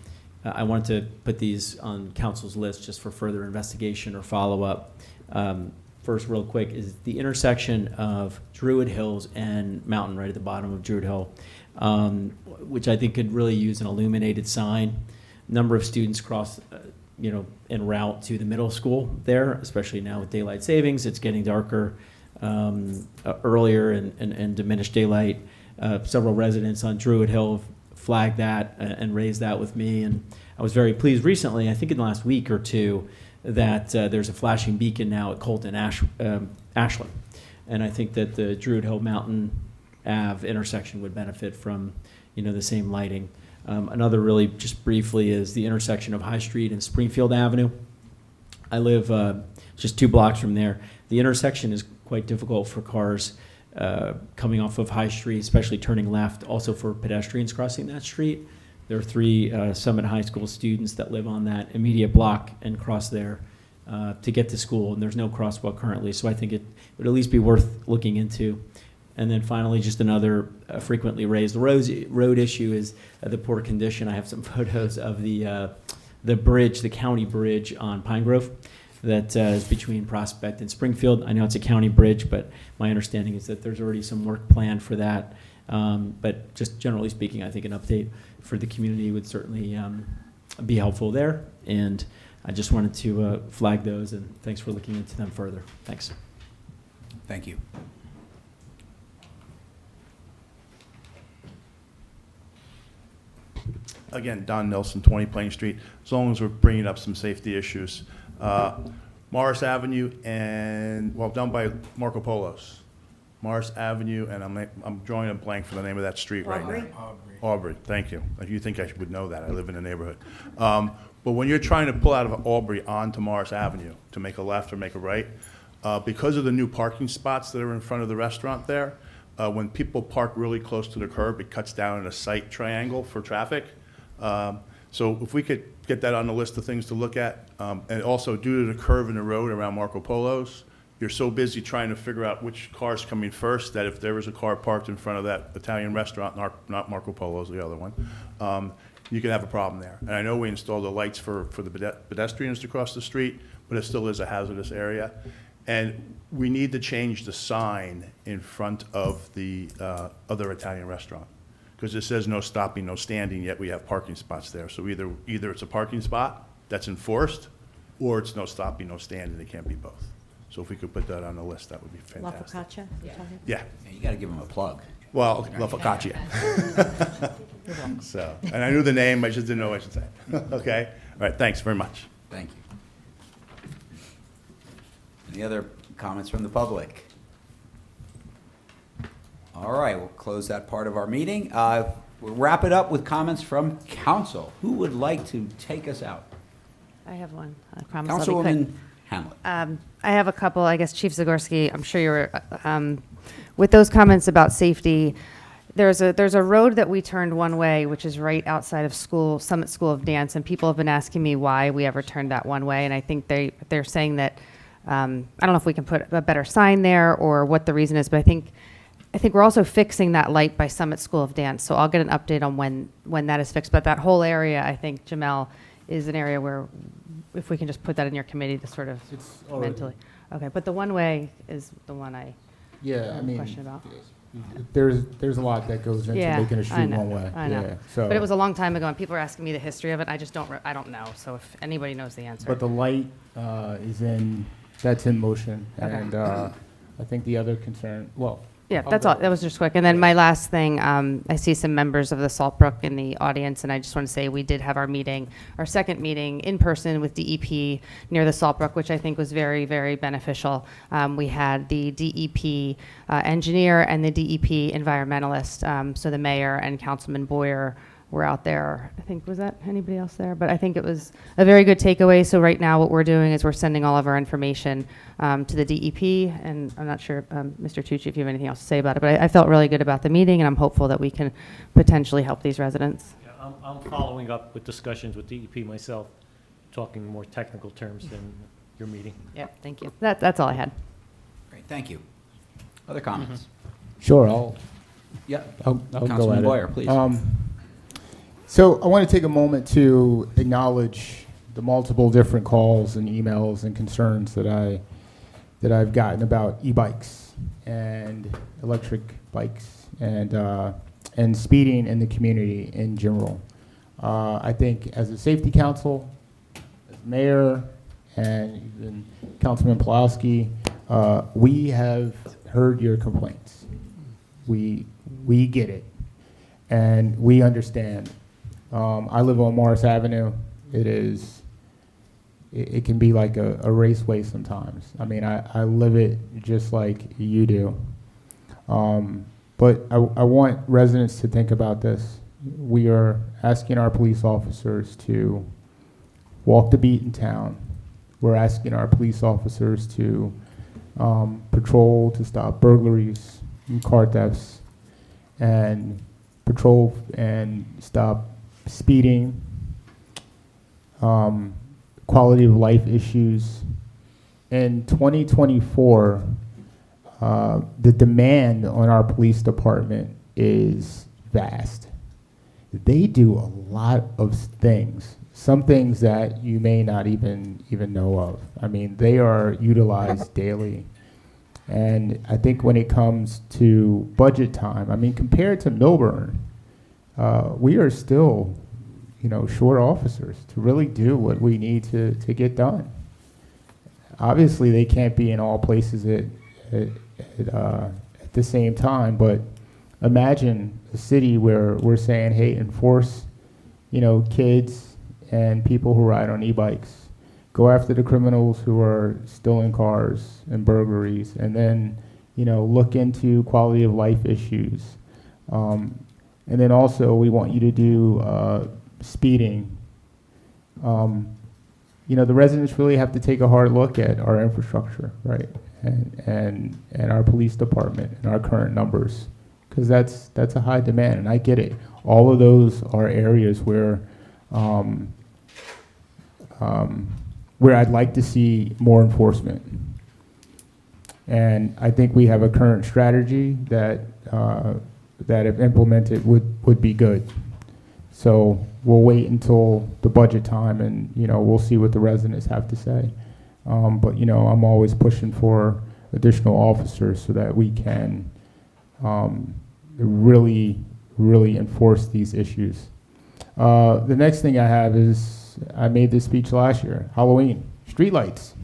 I wanted to put these on council's list just for further investigation or follow-up. First, real quick, is the intersection of Druid Hills and Mountain, right at the bottom of Druid Hill, which I think could really use an illuminated sign. Number of students cross, en route to the middle school there, especially now with daylight savings. It's getting darker earlier and diminished daylight. Several residents on Druid Hill flagged that and raised that with me, and I was very pleased recently, I think in the last week or two, that there's a flashing beacon now at Colton Ashland. And I think that the Druid Hill Mountain Ave intersection would benefit from the same lighting. Another really just briefly is the intersection of High Street and Springfield Avenue. I live just 2 blocks from there. The intersection is quite difficult for cars coming off of High Street, especially turning left, also for pedestrians crossing that street. There are 3 Summit High School students that live on that immediate block and cross there to get to school, and there's no crosswalk currently, so I think it would at least be worth looking into. And then finally, just another frequently raised road issue is the poor condition. I have some photos of the bridge, the county bridge on Pine Grove that is between Prospect and Springfield. I know it's a county bridge, but my understanding is that there's already some work planned for that. But just generally speaking, I think an update for the community would certainly be helpful there. And I just wanted to flag those, and thanks for looking into them further. Thanks. Thank you. Again, Don Nelson, 20 Plain Street, as long as we're bringing up some safety issues. Morris Avenue and, down by Marco Polo's. Morris Avenue, and I'm drawing a blank for the name of that street right now. Aubrey, thank you. You think I would know that, I live in the neighborhood. But when you're trying to pull out of Aubrey onto Morris Avenue to make a left or make a right, because of the new parking spots that are in front of the restaurant there, when people park really close to the curb, it cuts down in a sight triangle for traffic. So if we could get that on the list of things to look at, and also due to the curve in the road around Marco Polo's, you're so busy trying to figure out which car's coming first that if there was a car parked in front of that Italian restaurant, not Marco Polo's, the other one, you could have a problem there. And I know we installed the lights for the pedestrians to cross the street, but it still is a hazardous area. And we need to change the sign in front of the other Italian restaurant, because it says no stopping, no standing, yet we have parking spots there. So either it's a parking spot that's enforced, or it's no stopping, no standing. It can't be both. So if we could put that on the list, that would be La fantastic. Focaccia? you're talking about? Yeah. You got to give them a plug. Well, La Focaccia. So, and I knew the name, I just didn't know what I should say. Okay? All right, thanks very much. Thank you. Any other comments from the public? All right, we'll close that part of our meeting. We'll wrap it up with comments from council. Who would like to take us out? I have one. I promise I'll be quick. Councilwoman Hamlet. I have a couple. I guess Chief Zagorski, I'm sure you're with those comments about safety. There's a road that we turned one way, which is right outside of Summit School of Dance, and people have been asking me why we ever turned that one way, and I think they're saying that I don't know if we can put a better sign there or what the reason is, but I think we're also fixing that light by Summit School of Dance, so I'll get an update on when that is fixed. But that whole area, I think, Jamel, is an area where if we can just put that in your committee to sort of mentally. Okay, but the one way is the one I have a question about. There's a lot that goes into making a I street know, one way. I know. Yeah, so. But it was a long time ago, and people are asking me the history of it. I just I don't know. So if anybody knows the answer. But the light that's in motion, Okay. and I think the other concern, Yeah, that's all. That was just quick. And then my last thing, I see some members of the Saltbrook in the audience, and I just want to say we did have our second meeting in person with DEP near the Saltbrook, which I think was very, very beneficial. We had the DEP engineer and the DEP environmentalist, so the mayor and Councilman Boyer were out there. I think, was that anybody else there? But I think it was a very good takeaway. So right now what we're doing is we're sending all of our information to the DEP, and I'm not sure, Mr. Tucci, if you have anything else to say about it, but I felt really good about the meeting, and I'm hopeful that we can potentially help these residents. Yeah, I'm following up with discussions with DEP myself, talking more technical terms than your meeting. Yep, thank you. That's all I had. Great, thank you. Other comments? Sure, I'll Yeah, go at Councilman it. Boyer, please. So I want to take a moment to acknowledge the multiple different calls and emails and concerns that I've gotten about e-bikes and electric bikes and speeding in the community in general. I think as a safety council, as mayor, and even Councilman Pulowski, we have heard your complaints. We get it, and we understand. I live on Morris Avenue. It can be like a raceway sometimes. I mean, I live it just like you do. But I want residents to think about this. We are asking our police officers to walk the beat in town. We're asking our police officers to patrol to stop burglaries and car thefts, and patrol and stop speeding, quality of life issues. In 2024, the demand on our police department is vast. They do a lot of things, some things that you may not even know of. I mean, they are utilized daily. And I think when it comes to budget time, I mean, compared to Milburn, we are still, short officers to really do what we need to get done. Obviously, they can't be in all places at the same time, but imagine a city where we're saying, hey, enforce, kids and people who ride on e-bikes. Go after the criminals who are stealing cars and burglaries, and then, look into quality of life issues. And then also, we want you to do speeding. The residents really have to take a hard look at our infrastructure, right? And our police department and our current numbers, because that's a high demand, and I get it. All of those are areas where I'd like to see more enforcement. And I think we have a current strategy that if implemented would be good. So we'll wait until the budget time, and we'll see what the residents have to say. But I'm always pushing for additional officers so that we can really enforce these issues. The next thing I have is, I made this speech last year, Halloween, streetlights.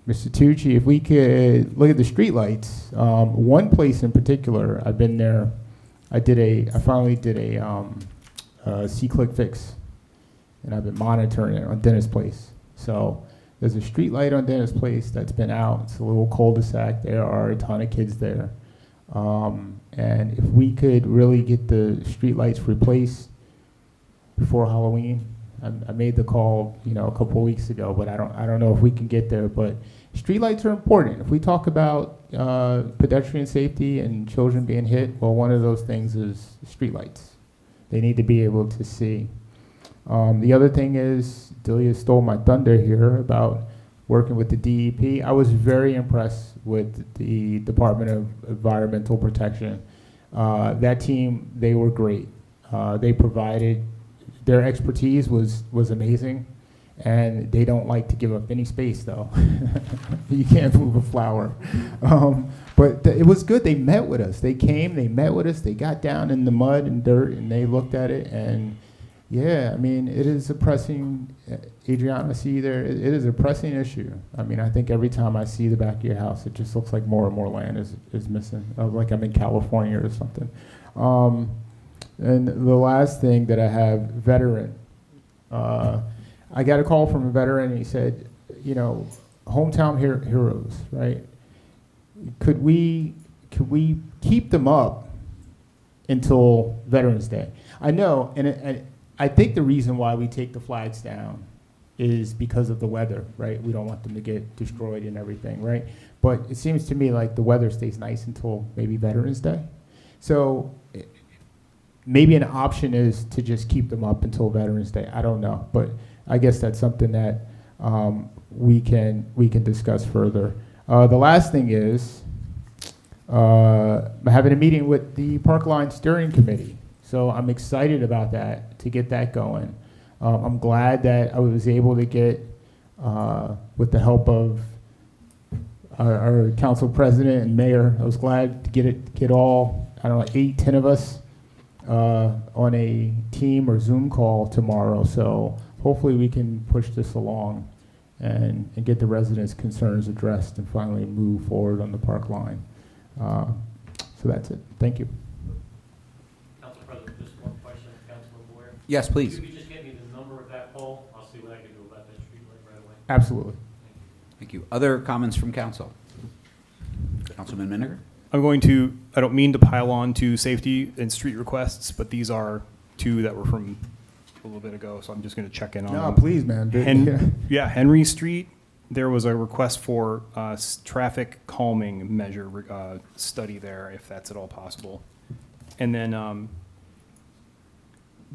Mr. Tucci, if we could look at the streetlights, one place in particular, I've been there, I finally did a C-click fix, and I've been monitoring it on Dennis Place. So there's a street light on Dennis Place that's been out. It's a little cul-de-sac. There are a ton of kids there. And if we could really get the street lights replaced before Halloween, I made the call, a couple of weeks ago, but I don't know if we can get there. But street lights are important. If we talk about pedestrian safety and children being hit, well, one of those things is street lights. They need to be able to see. The other thing is, Delia stole my thunder here about working with the DEP. I was very impressed with the Department of Environmental Protection. That team, they were great. They provided, their expertise was amazing, and they don't like to give up any space, though. You can't move a flower. But it was good. They met with us. They came, they met with us, they got down in the mud and dirt, and they looked at it, and yeah, I mean, it is a pressing, Adriana, see there, it is a pressing issue. I mean, I think every time I see the back of your house, it just looks like more and more land is missing, like I'm in California or something. And the last thing that I have, veteran. I got a call from a veteran, and he said, hometown heroes, right? Could we keep them up until Veterans Day. I know, and I think the reason why we take the flags down is because of the weather, right? We don't want them to get destroyed and everything, right? But it seems to me like the weather stays nice until maybe Veterans Day. So maybe an option is to just keep them up until Veterans Day. I don't know, but I guess that's something that we can discuss further. The last thing is I'm having a meeting with the Parkline Steering Committee. So I'm excited about that, to get that going. I'm glad that I was able to get, with the help of our council president and mayor, I was glad to get all, I don't know, 8, 10 of us on a team or Zoom call tomorrow. So hopefully we can push this along and get the residents' concerns addressed and finally move forward on the park line. So that's it. Thank you. Council President, just one question, Councilman Boyer. Yes, please. Could you just get me the number of that pole? I'll see what I can do about that street light right away. Absolutely. Thank you. Other comments from council? Councilman Miniger? I don't mean to pile on to safety and street requests, but these are 2 that were from a little bit ago, so I'm just going to check in on No, them. please, man. Yeah, Henry Street, there was a request for traffic calming measure study there, if that's at all possible. And then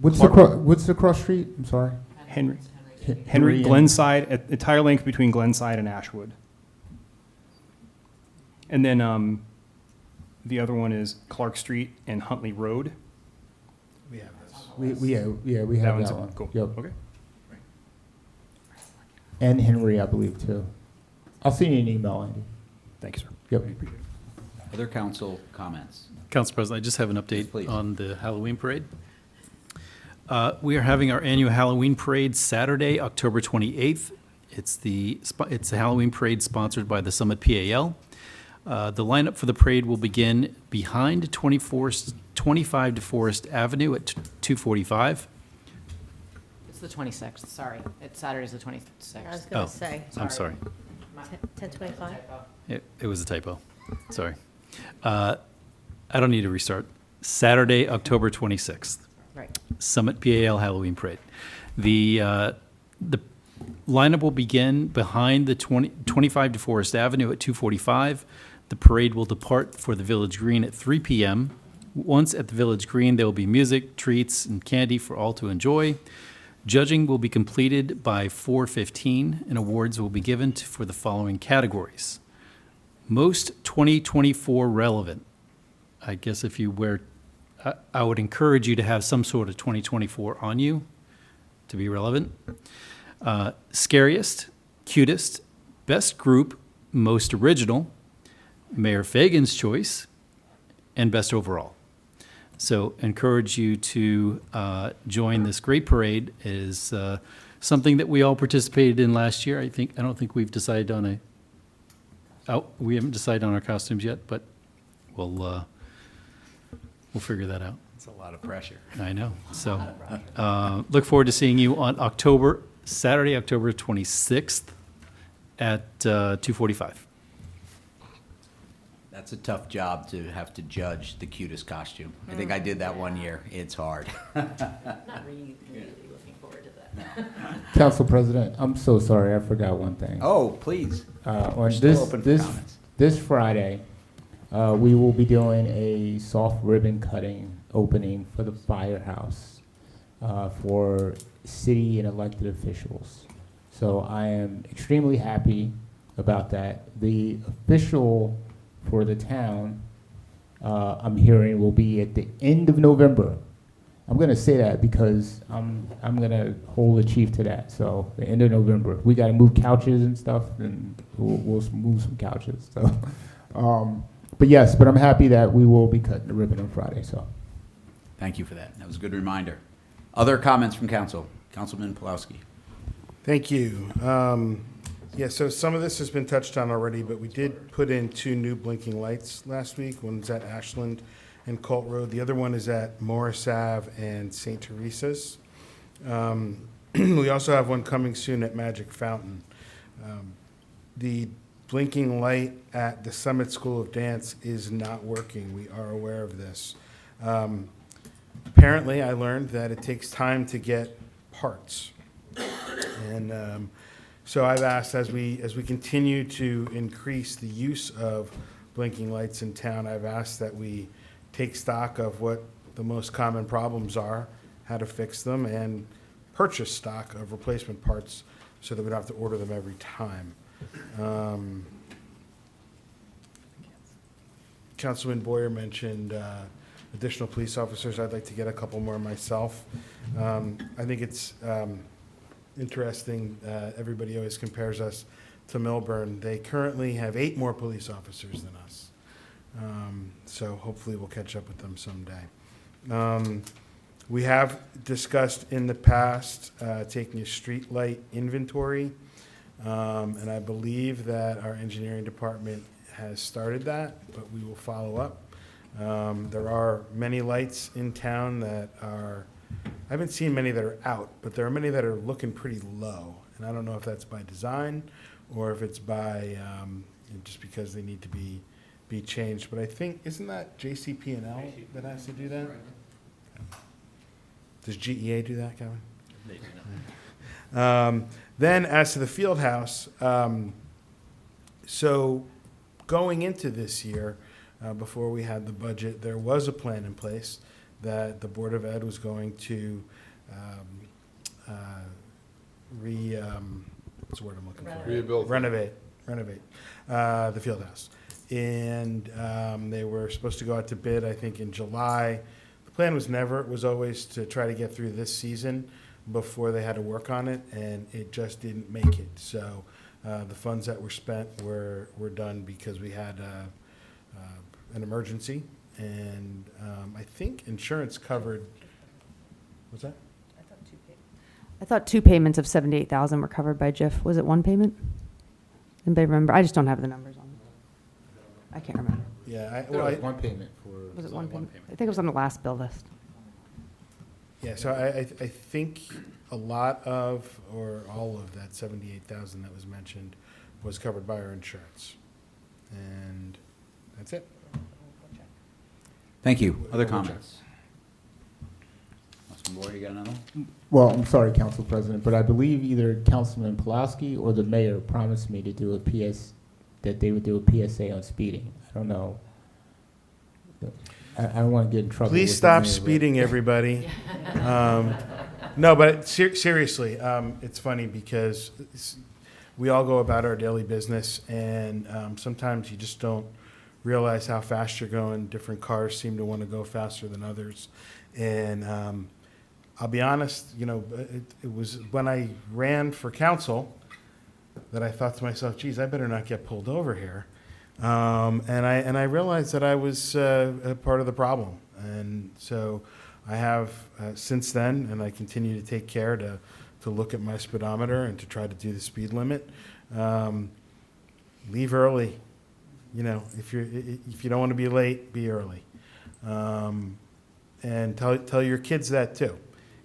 What's the cross street? I'm sorry. Henry and- Glenside, at the tire length between Glenside and Ashwood. And then the other one is Clark Street and Huntley Road. We have this. We have That one's that one. cool. Yep. Okay. And Henry, I believe, too. I'll send you an email, Andy. Thank you, sir. Yep. Other council comments? Council President, I just have an update please. on the Halloween parade. We are having our annual Halloween parade Saturday, October 28th. It's the Halloween parade sponsored by the Summit PAL. The lineup for the parade will begin behind 25 DeForest Avenue at 2:45. It's the 26th, sorry. It's Saturday's the 26th. I was Oh, going to say. I'm sorry. 10:25? It was a typo. Sorry. I don't need to restart. Saturday, October 26th. Right. Summit PAL Halloween Parade. The lineup will begin behind the 25 DeForest Avenue at 2:45. The parade will depart for the Village Green at 3 p.m. Once at the Village Green, there will be music, treats, and candy for all to enjoy. Judging will be completed by 4:15, and awards will be given for the following categories. Most 2024 relevant. I guess if you wear, I would encourage you to have some sort of 2024 on you to be relevant. Scariest, cutest, best group, most original, Mayor Fagan's choice, and best overall. So encourage you to join this great parade. It is something that we all participated in last year. I don't think we've decided on we haven't decided on our costumes yet, but we'll figure that out. It's a lot of pressure. I know. So look forward to seeing you on Saturday, October 26th at 2:45. That's a tough job to have to judge the cutest costume. I think I did that one year. It's hard. Not really looking forward to that. Council President, I'm so sorry. I forgot one thing. Oh, please. On We're still open for comments. this Friday, we will be doing a soft ribbon cutting opening for the firehouse for city and elected officials. So I am extremely happy about that. The official for the town, I'm hearing, will be at the end of November. I'm going to say that because I'm going to hold the chief to that. So the end of November, we got to move couches and stuff, and we'll move some couches. So, but I'm happy that we will be cutting the ribbon on Friday. So, Thank you for that. That was a good reminder. Other comments from council? Councilman Pulowski. Thank you. So some of this has been touched on already, but we did put in 2 new blinking lights last week. One's at Ashland and Colt Road. The other one is at Morris Ave and St. Teresa's. We also have one coming soon at Magic Fountain. The blinking light at the Summit School of Dance is not working. We are aware of this. Apparently, I learned that it takes time to get parts. And so I've asked, as we continue to increase the use of blinking lights in town, I've asked that we take stock of what the most common problems are, how to fix them, and purchase stock of replacement parts so that we don't have to order them every time. Councilman Boyer mentioned additional police officers. I'd like to get a couple more myself. I think it's interesting, everybody always compares us to Milburn. They currently have 8 more police officers than us. So hopefully we'll catch up with them someday. We have discussed in the past taking a street light inventory, and I believe that our engineering department has started that, but we will follow up. There are many lights in town that are, I haven't seen many that are out, but there are many that are looking pretty low. And I don't know if that's by design or if it's by just because they need to be changed. But I think, isn't that JCP&L that has to do that? Does GEA do that, Kevin? They do not. Then as to the field house, so going into this year, before we had the budget, there was a plan in place that the Board of Ed was going to what's the word I'm looking for? Rehabilitate. Renovate the field house. And they were supposed to go out to bid, I think, in July. The plan was always to try to get through this season before they had to work on it, and it just didn't make it. So the funds that were spent were done because we had an emergency, and I think insurance covered, what's that? I thought 2 payments of 78,000 were covered by JIF. Was it 1 payment? Anybody remember? I just don't have the numbers on. I can't remember. Yeah, There was one payment for. Was it 1 payment? I think it was on the last bill list. Yeah, so I think a lot of, or all of that 78,000 that was mentioned was covered by our insurance. And that's it. Thank you. Other We'll comments? Councilman Boyer, you got another one? Well, I'm sorry, Council President, but I believe either Councilman Pulaski or the mayor promised me to do that they would do a PSA on speeding. I don't know. I don't want to get in trouble. Please with the stop mayor, but- speeding, everybody. No, but seriously, it's funny because we all go about our daily business, and sometimes you just don't realize how fast you're going. Different cars seem to want to go faster than others. And I'll be honest, it was when I ran for council that I thought to myself, geez, I better not get pulled over here. And I realized that I was a part of the problem. And so I have since then, and I continue to take care to look at my speedometer and to try to do the speed limit. Leave early. If you don't want to be late, be early. And tell your kids that too,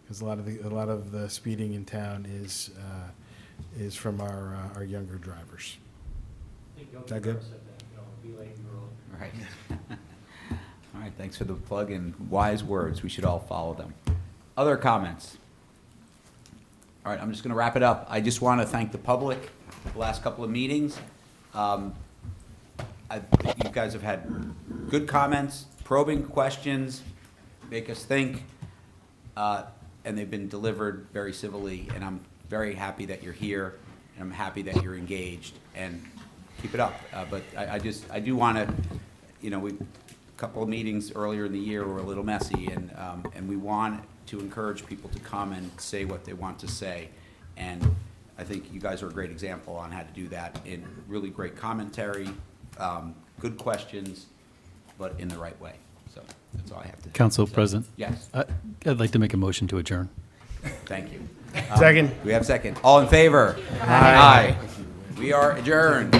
because a lot of the speeding in town is from our younger drivers. Is that good? All right. All right, thanks for the plug and wise words. We should all follow them. Other comments? All right, I'm just going to wrap it up. I just want to thank the public for the last couple of meetings. You guys have had good comments, probing questions, make us think, and they've been delivered very civilly, and I'm very happy that you're here, and I'm happy that you're engaged, and keep it up. But I do want to, a couple of meetings earlier in the year were a little messy, and we want to encourage people to come and say what they want to say. And I think you guys are a great example on how to do that in really great commentary, good questions, but in the right way. So that's all I have to say. Council President? Yes. I'd like to make a motion to adjourn. Thank you. Second. We have second. All in favor? Aye. We are adjourned.